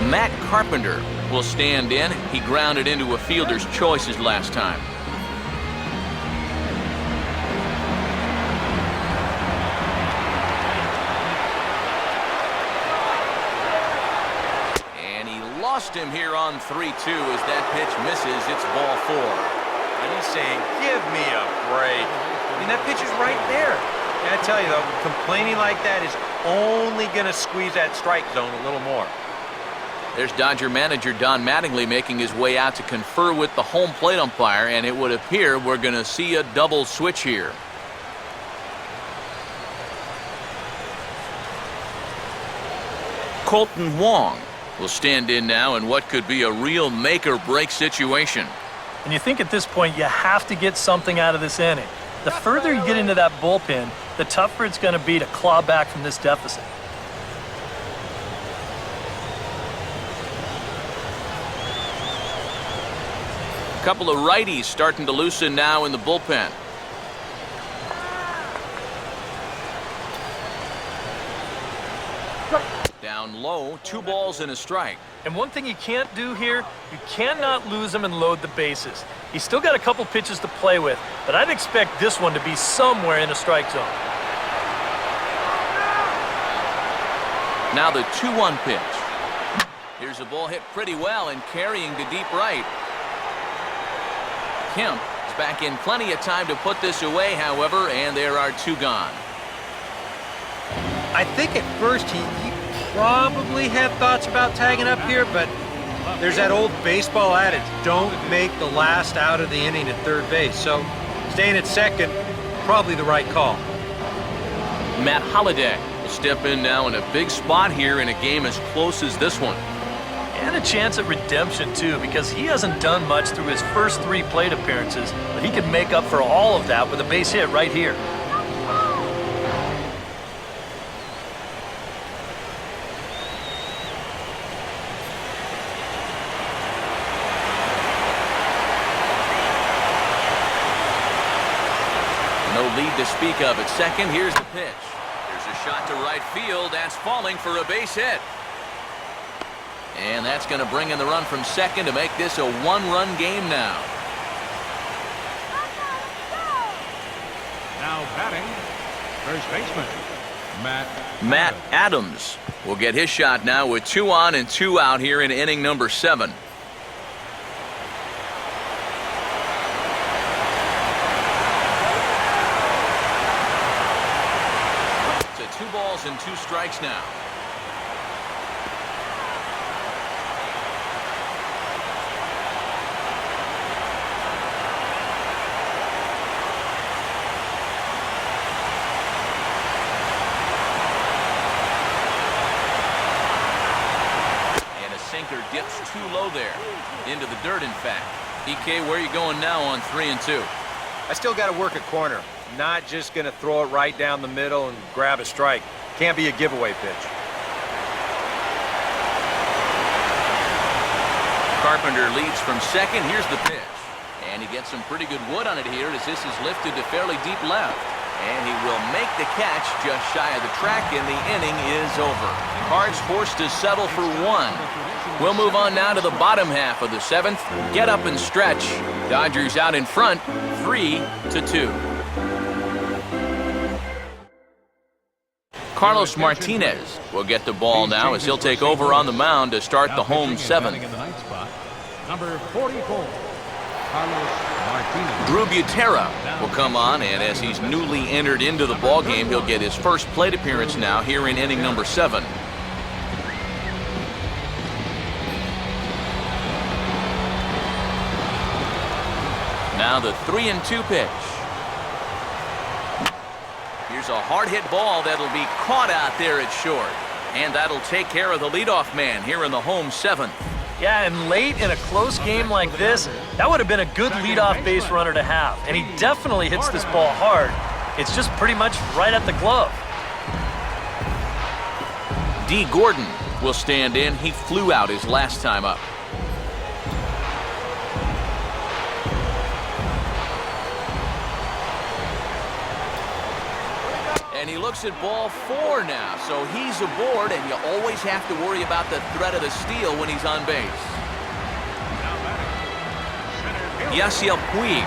Matt Carpenter will stand in. He grounded into a fielder's choices last time. Lost him here on 3-2 as that pitch misses. It's ball 4. And he's saying, give me a break. I mean, that pitch is right there. And I tell you, though, complaining like that is only going to squeeze that strike zone a little more. There's Dodger manager Don Mattingly making his way out to confer with the home plate umpire, and it would appear we're going to see a double switch here. Colton Wong will stand in now in what could be a real make-or-break situation. And you think at this point you have to get something out of this inning. The further you get into that bullpen, the tougher it's going to be to claw back from this deficit. A couple of righties starting to loosen now in the bullpen. Down low, 2 balls and a strike. And one thing you can't do here, you cannot lose him and load the bases. He's still got a couple pitches to play with, but I'd expect this one to be somewhere in the strike zone. Now the 2-1 pitch. Here's a ball hit pretty well and carrying to deep right. Kemp is back in plenty of time to put this away, however, and there are 2 gone. I think at first he probably had thoughts about tagging up here, but there's that old baseball adage, don't make the last out of the inning at third base. So staying at second, probably the right call. Matt Holliday will step in now in a big spot here in a game as close as this one. And a chance at redemption, too, because he hasn't done much through his first 3 plate appearances, but he can make up for all of that with a base hit right here. No lead to speak of at second. Here's the pitch. There's a shot to right field. That's falling for a base hit. And that's going to bring in the run from second to make this a 1-run game now. Now batting, first baseman, Matt Adams will get his shot now with 2 on and 2 out here in inning number 7. It's a 2 balls and 2 strikes now. Dips too low there. Into the dirt, in fact. EK, where are you going now on 3 and 2? I still got to work a corner. Not just going to throw it right down the middle and grab a strike. Can't be a giveaway pitch. Carpenter leads from second. Here's the pitch. And he gets some pretty good wood on it here as this is lifted to fairly deep left. And he will make the catch just shy of the track, and the inning is over. Cards forced to settle for 1. We'll move on now to the bottom half of the 7th. Get up and stretch. Dodgers out in front, 3-2. Carlos Martinez will get the ball now as he'll take over on the mound to start the home 7th. Number 44, Carlos Martinez. Drew Butera will come on, and as he's newly entered into the ballgame, he'll get his first plate appearance now here in inning number 7. Now the 3 and 2 pitch. Here's a hard hit ball that'll be caught out there at short. And that'll take care of the leadoff man here in the home 7th. Yeah, and late in a close game like this, that would have been a good leadoff base runner to have. And he definitely hits this ball hard. It's just pretty much right at the glove. D. Gordon will stand in. He flew out his last time up. And he looks at ball 4 now, so he's aboard, and you always have to worry about the threat of the steal when he's on base. Yasiel Puig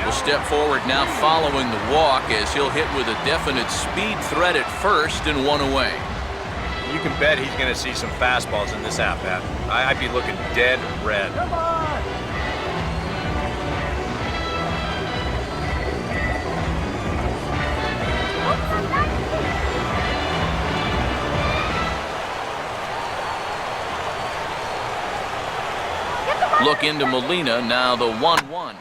will step forward now following the walk as he'll hit with a definite speed threat at first and 1 away. You can bet he's going to see some fastballs in this at-bat. I'd be looking dead red. Look into Molina, now the 1-1.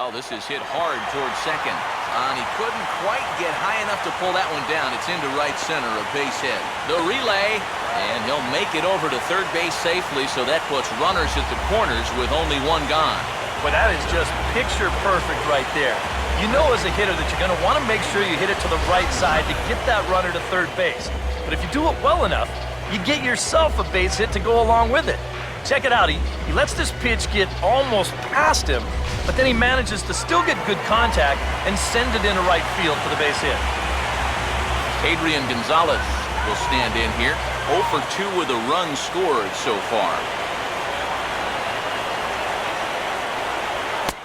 Oh, this is hit hard towards second. And he couldn't quite get high enough to pull that one down. It's into right center, a base hit. The relay, and he'll make it over to third base safely, so that puts runners at the corners with only 1 gone. But that is just picture perfect right there. You know as a hitter that you're going to want to make sure you hit it to the right side to get that runner to third base. But if you do it well enough, you get yourself a base hit to go along with it. Check it out. He lets this pitch get almost past him, but then he manages to still get good contact and send it into right field for the base hit. Adrian Gonzalez will stand in here. 0 for 2 with a run scored so far.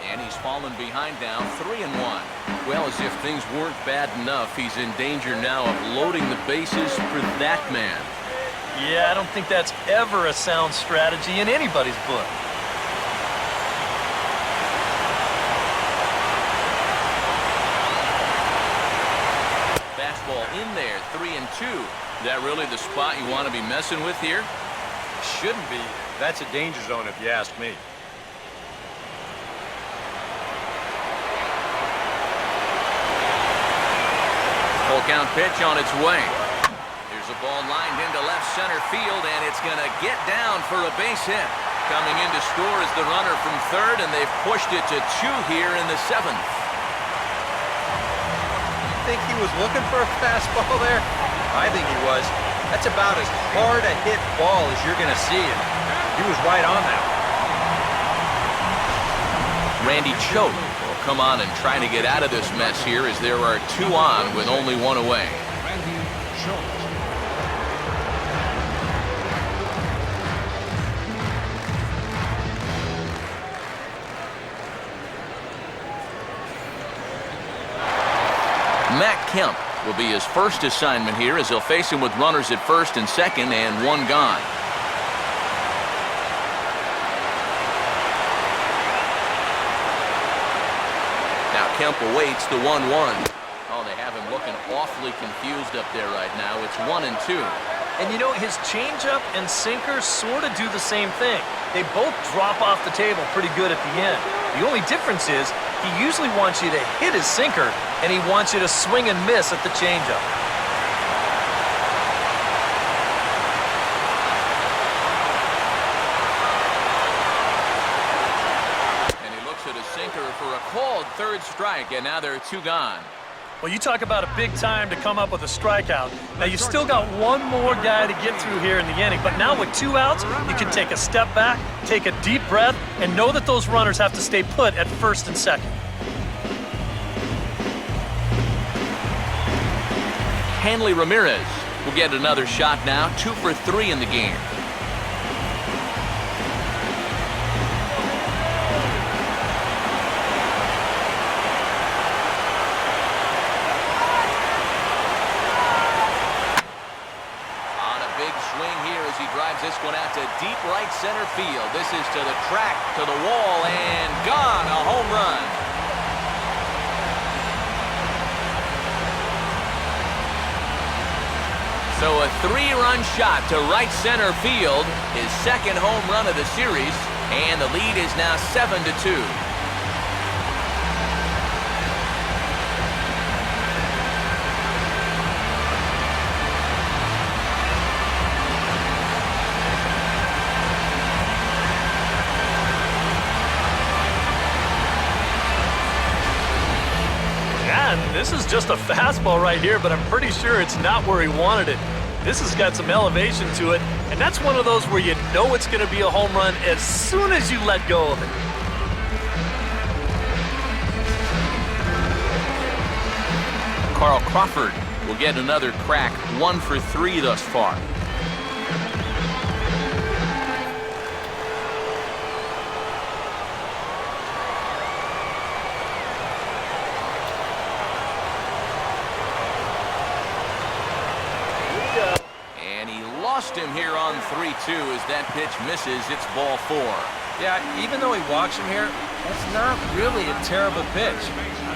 And he's fallen behind now, 3-1. Well, as if things weren't bad enough, he's in danger now of loading the bases for that man. Yeah, I don't think that's ever a sound strategy in anybody's book. Fastball in there, 3-2. Is that really the spot you want to be messing with here? Shouldn't be. That's a danger zone if you ask me. Full count pitch on its way. Here's a ball lined into left center field, and it's going to get down for a base hit. Coming in to score is the runner from third, and they've pushed it to 2 here in the 7th. Think he was looking for a fastball there? I think he was. That's about as hard a hit ball as you're going to see, and he was right on that. Randy Choate will come on and try to get out of this mess here as there are 2 on with only 1 away. Randy Choate. Matt Kemp will be his first assignment here as he'll face him with runners at first and second and 1 gone. Now Kemp awaits the 1-1. Oh, they have him looking awfully confused up there right now. It's 1-2. And you know, his changeup and sinker sort of do the same thing. They both drop off the table pretty good at the end. The only difference is he usually wants you to hit his sinker, and he wants you to swing and miss at the changeup. And he looks at his sinker for a called 3rd strike, and now there are 2 gone. Well, you talk about a big time to come up with a strikeout. Now, you still got 1 more guy to get through here in the inning, but now with 2 outs, you can take a step back, take a deep breath, and know that those runners have to stay put at first and second. Hanley Ramirez will get another shot now, 2 for 3 in the game. On a big swing here as he drives this one out to deep right center field. This is to the track, to the wall, and gone, a home run. So a 3-run shot to right center field, his 2nd home run of the series, and the lead is now 7-2. And this is just a fastball right here, but I'm pretty sure it's not where he wanted it. This has got some elevation to it, and that's one of those where you know it's going to be a home run as soon as you let go of it. Carl Crawford will get another crack, 1 for 3 thus far. Lost him here on 3-2 as that pitch misses. It's ball 4. Yeah, even though he walks him here, that's not really a terrible pitch.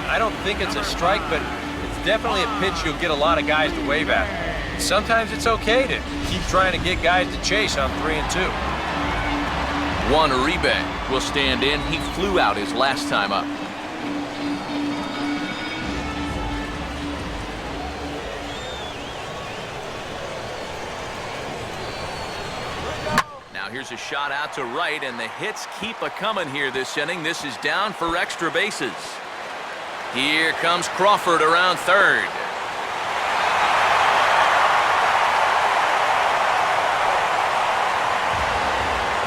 I don't think it's a strike, but it's definitely a pitch you'll get a lot of guys to wave at. Sometimes it's okay to keep trying to get guys to chase on 3-2. Juan Uribe will stand in. He flew out his last time up. Here's a shot out to right, and the hits keep a-coming here this inning. This is down for extra bases. Here comes Crawford around third.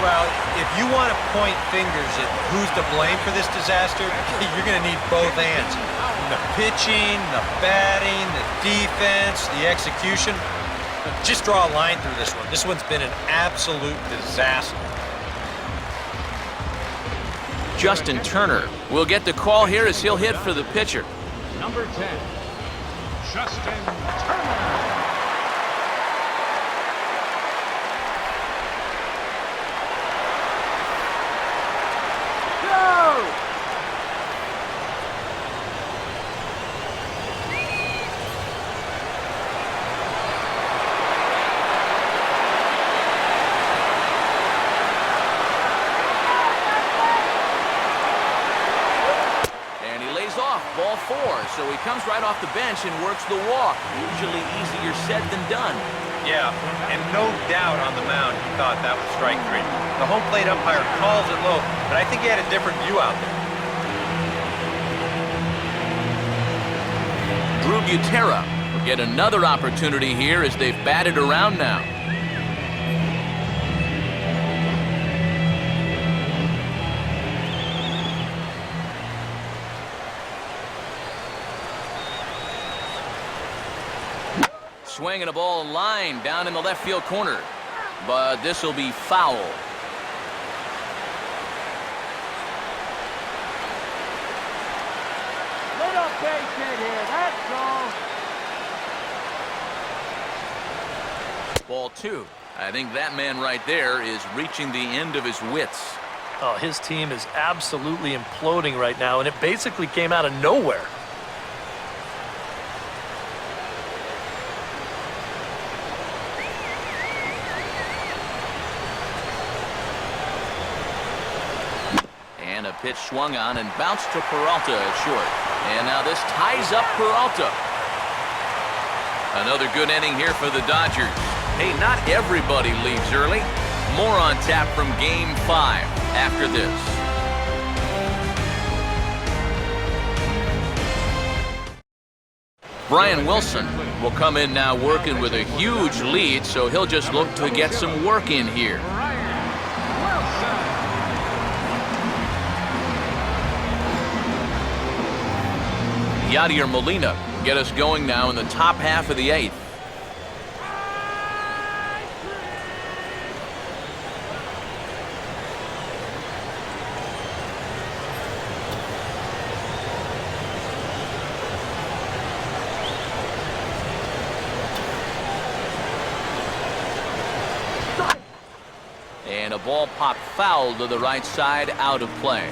Well, if you want to point fingers at who's to blame for this disaster, you're going to need both hands. The pitching, the batting, the defense, the execution. Just draw a line through this one. This one's been an absolute disaster. Justin Turner will get the call here as he'll hit for the pitcher. Number 10, Justin Turner. right off the bench and works the walk. Usually easier said than done. Yeah, and no doubt on the mound he thought that was strike 3. The home plate umpire calls it low, but I think he had a different view out there. Drew Butera will get another opportunity here as they've batted around now. Swinging a ball line down in the left field corner, but this will be foul. Little base hit here, that's all. Ball 2. I think that man right there is reaching the end of his wits. Oh, his team is absolutely imploding right now, and it basically came out of nowhere. And a pitch swung on and bounced to Peralta at short. And now this ties up Peralta. Another good inning here for the Dodgers. Hey, not everybody leaves early. More on tap from Game 5 after this. Brian Wilson will come in now working with a huge lead, so he'll just look to get some work in here. Yadier Molina get us going now in the top half of the 8th. And a ball popped foul to the right side, out of play.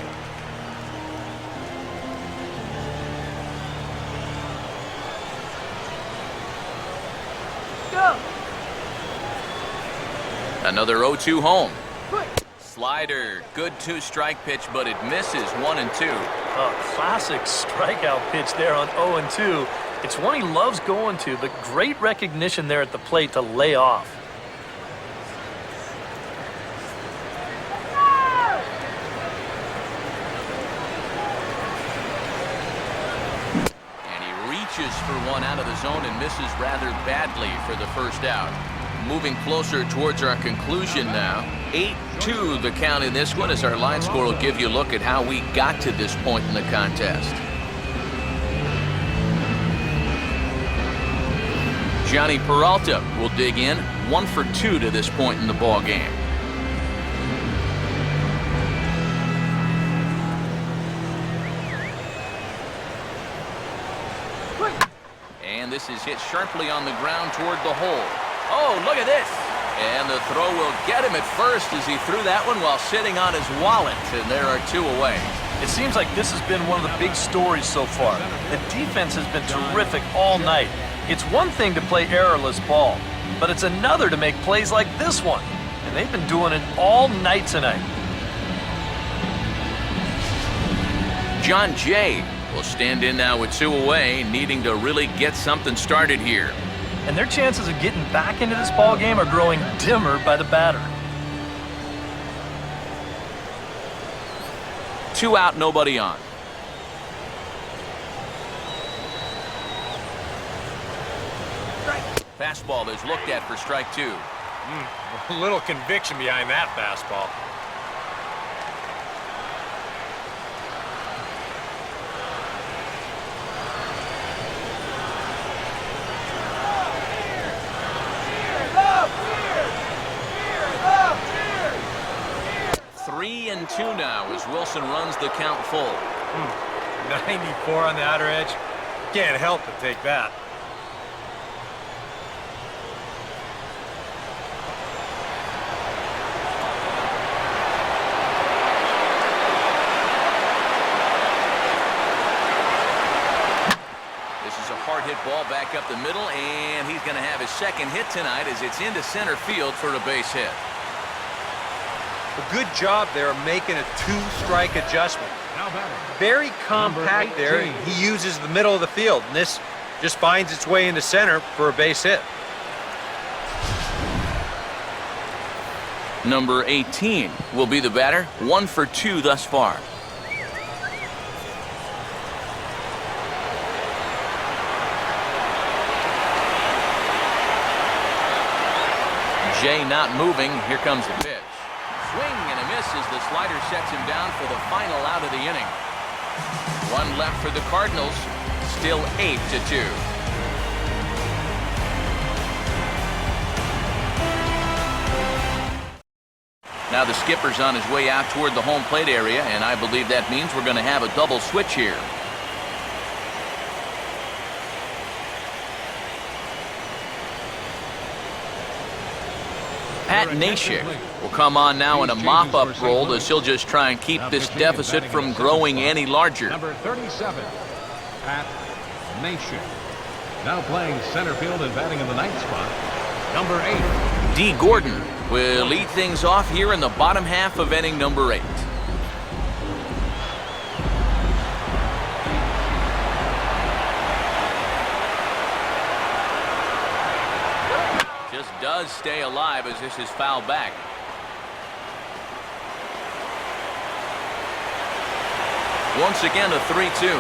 Another 0-2 home. Slider, good 2-strike pitch, but it misses 1 and 2. A classic strikeout pitch there on 0-2. It's one he loves going to, but great recognition there at the plate to lay off. And he reaches for one out of the zone and misses rather badly for the first out. Moving closer towards our conclusion now. 8-2 the count in this one, as our line score will give you a look at how we got to this point in the contest. Johnny Peralta will dig in, 1 for 2 to this point in the ball game. And this is hit sharply on the ground toward the hole. Oh, look at this. And the throw will get him at first as he threw that one while sitting on his wallet. And there are 2 away. It seems like this has been one of the big stories so far. The defense has been terrific all night. It's one thing to play errorless ball, but it's another to make plays like this one. And they've been doing it all night tonight. John Jay will stand in now with 2 away, needing to really get something started here. And their chances of getting back into this ball game are growing dimmer by the batter. 2 out, nobody on. Fastball is looked at for strike 2. A little conviction behind that fastball. Three and 2 now as Wilson runs the count full. 94 on the outer edge. Can't help but take that. This is a hard hit ball back up the middle, and he's going to have his second hit tonight as it's into center field for a base hit. A good job there making a two-strike adjustment. Now batting. Very compact Number there. 18. He uses the middle of the field, and this just finds its way into center for a base hit. Number 18 will be the batter. 1 for 2 thus far. Jay not moving. Here comes the pitch. Swing and a miss as the slider sets him down for the final out of the inning. 1 left for the Cardinals. Still 8-2. Now the skipper's on his way out toward the home plate area, and I believe that means we're going to have a double switch here. Pat Nashik will come on now in a mop-up role as he'll just try and keep this deficit from growing any larger. Number 37, Pat Nashik. Now playing center field and batting in the ninth spot, number 8. D. Gordon will lead things off here in the bottom half of inning number 8. Just does stay alive as this is fouled back. Once again, a 3-2.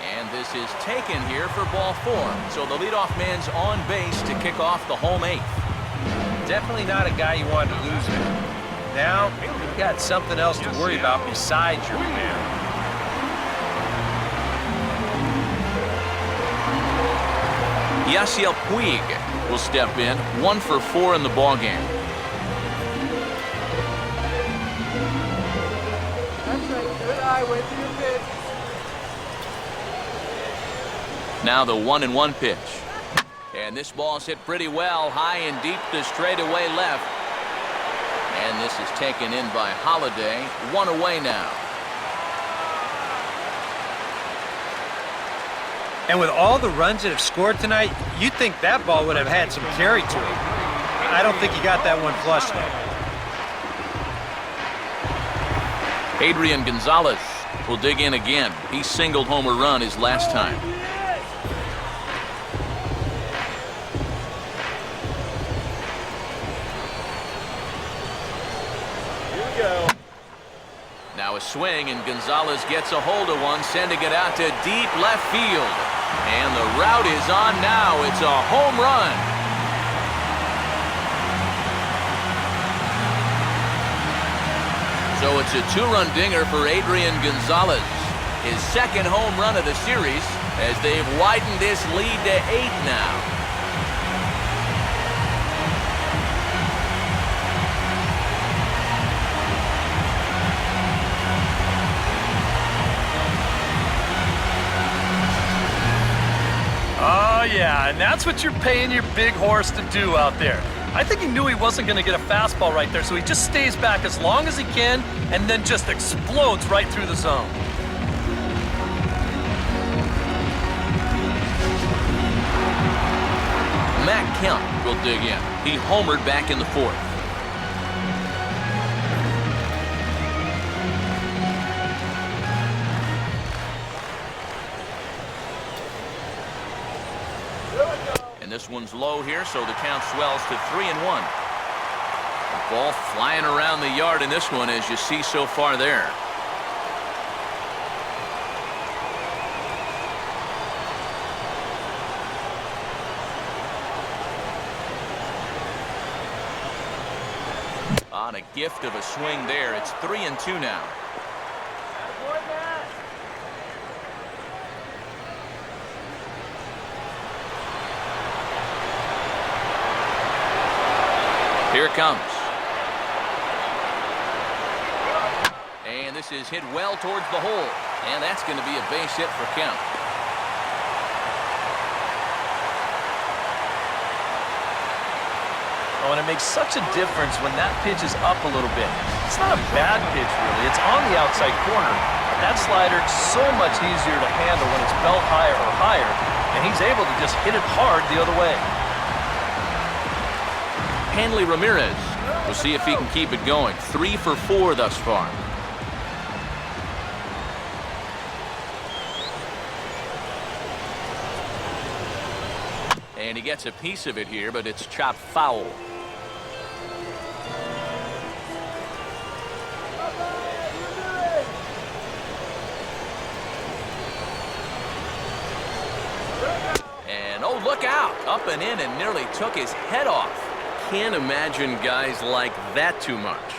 And this is taken here for ball 4. So the leadoff man's on base to kick off the home 8th. Definitely not a guy you want to lose there. Now, you've got something else to worry about besides your man. Yasiel Puig will step in. 1 for 4 in the ballgame. That's right. Good eye. Wait for your pitch. Now the 1-1 pitch. And this ball's hit pretty well, high and deep to straightaway left. And this is taken in by Holiday. 1 away now. And with all the runs that have scored tonight, you'd think that ball would have had some carry to it. I don't think he got that one flush, though. Adrian Gonzalez will dig in again. He singled home a run his last time. Now a swing, and Gonzalez gets a hold of one, sending it out to deep left field. And the route is on now. It's a home run. So it's a 2-run dinger for Adrian Gonzalez. His second home run of the series as they've widened this lead to 8 now. Oh, yeah, and that's what you're paying your big horse to do out there. I think he knew he wasn't going to get a fastball right there, so he just stays back as long as he can and then just explodes right through the zone. Matt Kemp will dig in. He homered back in the 4th. And this one's low here, so the count swells to 3-1. Ball flying around the yard in this one, as you see so far there. On a gift of a swing there. It's 3-2 now. Here it comes. And this is hit well towards the hole. And that's going to be a base hit for Kemp. Oh, and it makes such a difference when that pitch is up a little bit. It's not a bad pitch, really. It's on the outside corner. That slider so much easier to handle when it's belt higher or higher, and he's able to just hit it hard the other way. Hanley Ramirez We'll see if he can keep it going. 3 for 4 thus far. And he gets a piece of it here, but it's chopped foul. And oh, look out! Up and in and nearly took his head off. Can't imagine guys like that too much.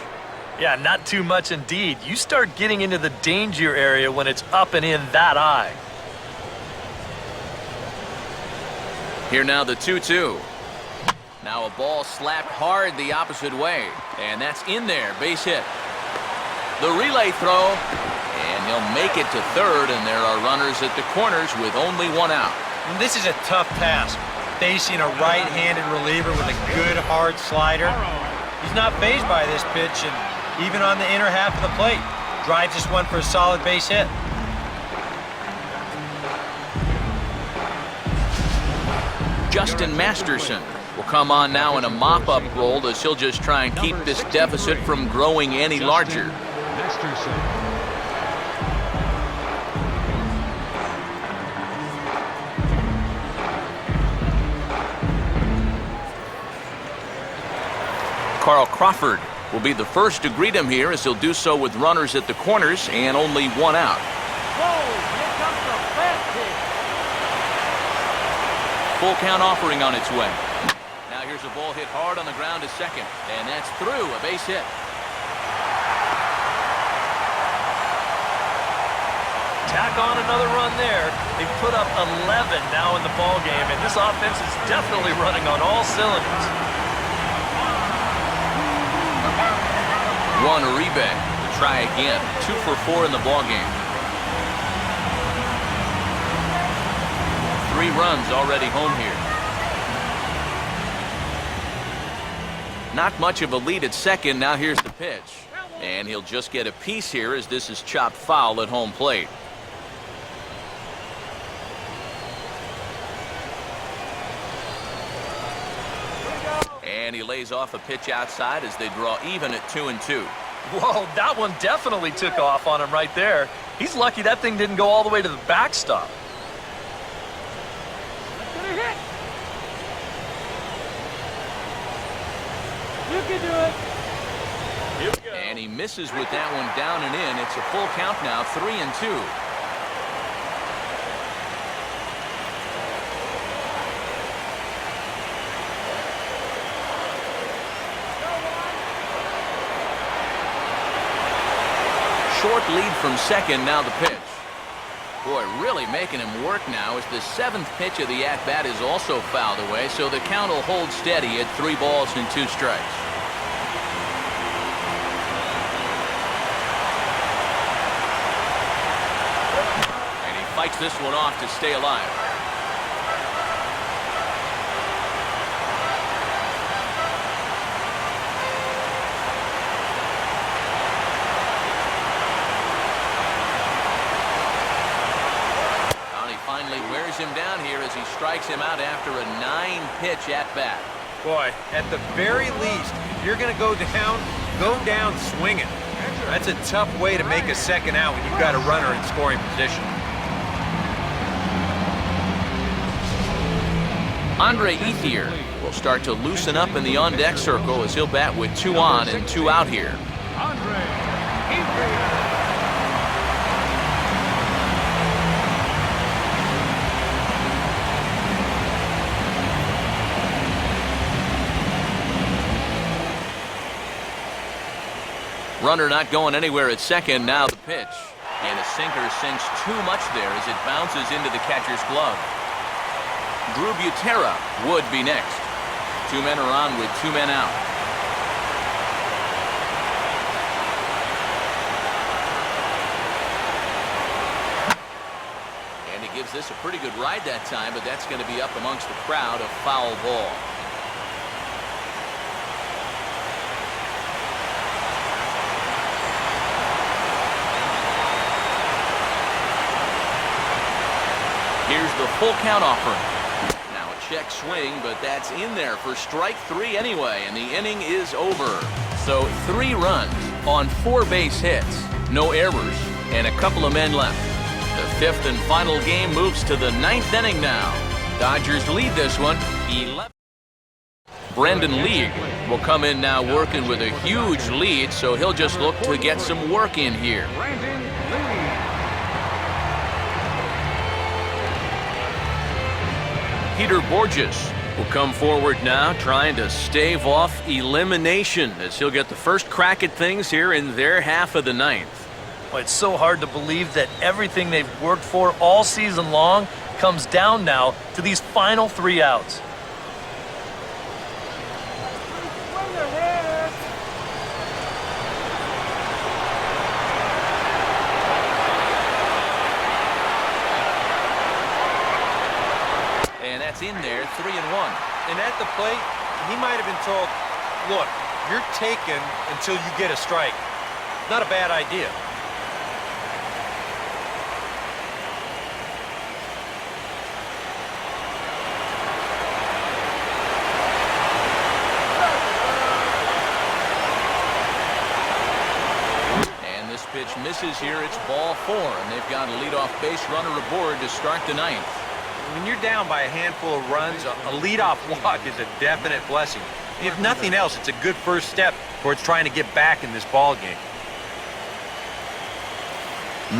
Yeah, not too much indeed. You start getting into the danger area when it's up and in that high. Here now the 2-2. Now a ball slapped hard the opposite way. And that's in there. Base hit. The relay throw. And he'll make it to third. And there are runners at the corners with only 1 out. And this is a tough task, facing a right-handed reliever with a good hard slider. He's not fazed by this pitch, and even on the inner half of the plate, drives this one for a solid base hit. Justin Masterson will come on now in a mop-up role as he'll just try and keep this deficit from growing any larger. Masterson. Carl Crawford will be the first to greet him here as he'll do so with runners at the corners and only 1 out. Here comes the fast pitch. Full count offering on its way. Now here's a ball hit hard on the ground to second, and that's through, a base hit. Tack on another run there. They put up 11 now in the ball game, and this offense is definitely running on all cylinders. Juan Uribe to try again. 2 for 4 in the ball game. 3 runs already home here. Not much of a lead at second. Now here's the pitch. And he'll just get a piece here as this is chopped foul at home plate. And he lays off a pitch outside as they draw even at 2-2. Whoa, that one definitely took off on him right there. He's lucky that thing didn't go all the way to the backstop. You can do it. Here we go. And he misses with that one down and in. It's a full count now, 3-2. Short lead from second, now the pitch. Boy, really making him work now as the 7th pitch of the at-bat is also fouled away, so the count will hold steady at 3 balls and 2 strikes. And he fights this one off to stay alive. Wears him down here as he strikes him out after a 9-pitch at-bat. Boy, at the very least, if you're going to go down swinging. That's a tough way to make a second out when you've got a runner in scoring position. Andre Ethier will start to loosen up in the on-deck circle as he'll bat with 2 on and 2 out here. Andre Ethier. Runner not going anywhere at second, now the pitch. And a sinker sinks too much there as it bounces into the catcher's glove. Drew Butera would be next. 2 men are on with 2 men out. And he gives this a pretty good ride that time, but that's going to be up amongst the crowd, a foul ball. Here's the full count offering. Now a check swing, but that's in there for strike 3 anyway, and the inning is over. So 3 runs on 4 base hits, no errors, and a couple of men left. The 5th and final game moves to the 9th inning now. Dodgers lead this one 11. Brendan League will come in now working with a huge lead, so he'll just look to get some work in here. Brandon Lee. Peter Borges will come forward now, trying to stave off elimination as he'll get the first crack at things here in their half of the 9th. Well, it's so hard to believe that everything they've worked for all season long comes down now to these final 3 outs. And that's in there, 3-1. And at the plate, he might have been told, look, you're taken until you get a strike. Not a bad idea. And this pitch misses here. It's ball 4, and they've got a leadoff base runner aboard to start the 9th. When you're down by a handful of runs, a leadoff walk is a definite blessing. If nothing else, it's a good first step towards trying to get back in this ball game.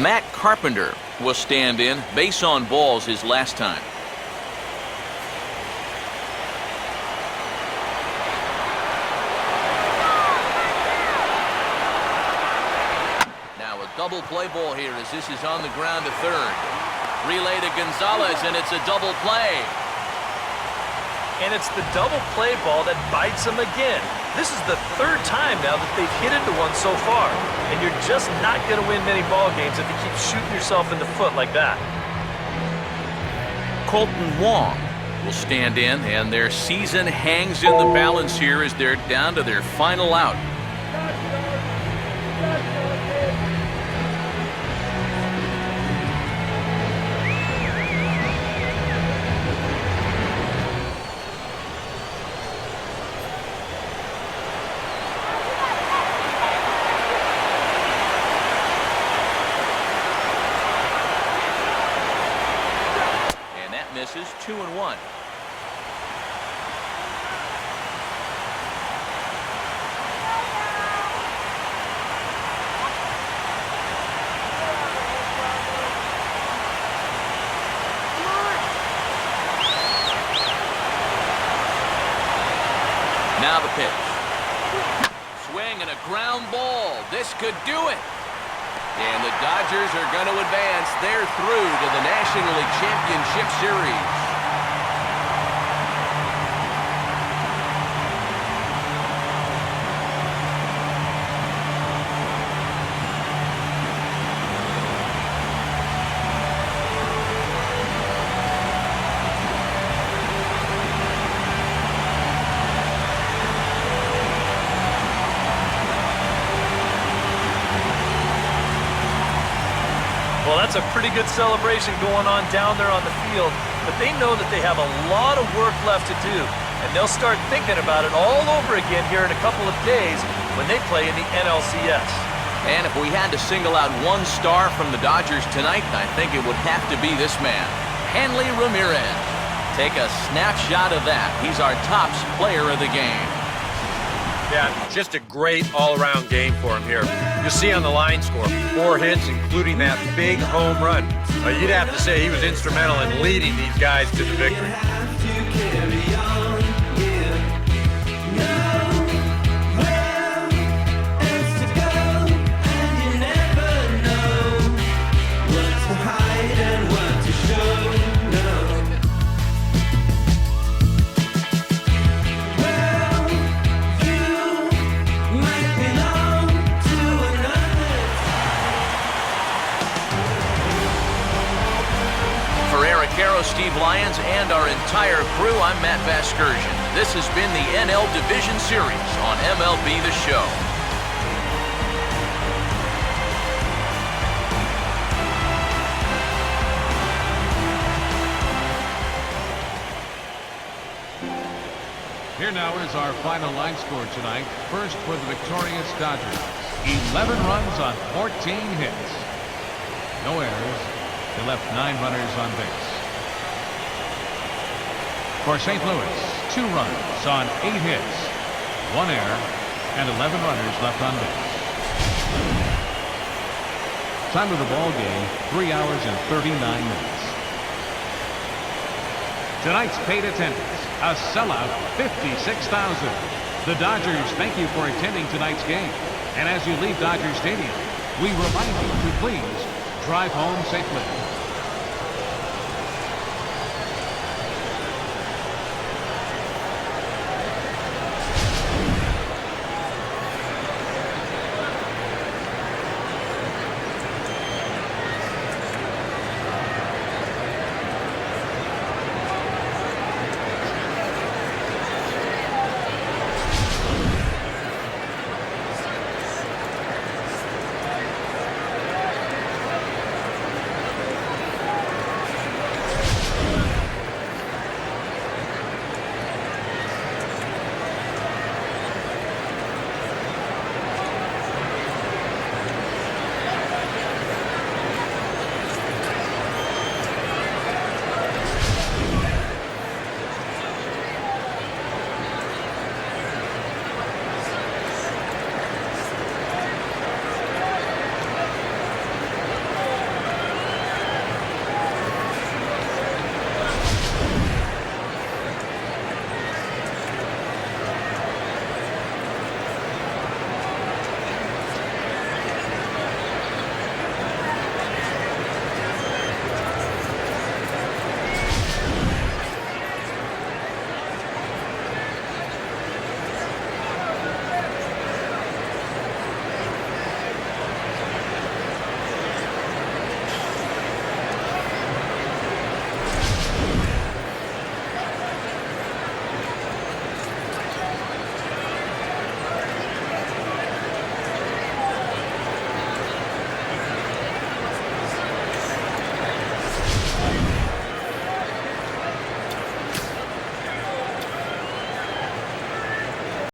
Matt Carpenter will stand in. Base on balls his last time. Now a double play ball here as this is on the ground to third. Relay to Gonzalez, and it's a double play. And it's the double play ball that bites them again. This is the 3rd time now that they've hit into one so far. And you're just not going to win many ball games if you keep shooting yourself in the foot like that. Colton Wong will stand in, and their season hangs in the balance here as they're down to their final out. Misses, 2-1. Now the pitch. Swing and a ground ball. This could do it. And the Dodgers are going to advance. They're through to the National League Championship Series. Well, that's a pretty good celebration going on down there on the field, but they know that they have a lot of work left to do, and they'll start thinking about it all over again here in a couple of days when they play in the NLCS. And if we had to single out one star from the Dodgers tonight, I think it would have to be this man, Hanley Ramirez. Take a snapshot of that. He's our top player of the game. Yeah, just a great all-around game for him here. You'll see on the line score, 4 hits, including that big home run. You'd have to say he was instrumental in leading these guys to the victory. Steve Lyons and our entire crew, I'm Matt Vasgersian. This has been the NL Division Series on MLB The Show. Here now is our final line score tonight. First for the victorious Dodgers. 11 runs on 14 hits. No errors. They left 9 runners on base. For St. Louis, 2 runs on 8 hits. 1 error and 11 runners left on base. Time of the ball game, 3 hours and 39 minutes. Tonight's paid attendance, a sellout 56,000. The Dodgers thank you for attending tonight's game. And as you leave Dodger Stadium, we remind you to please drive home safely.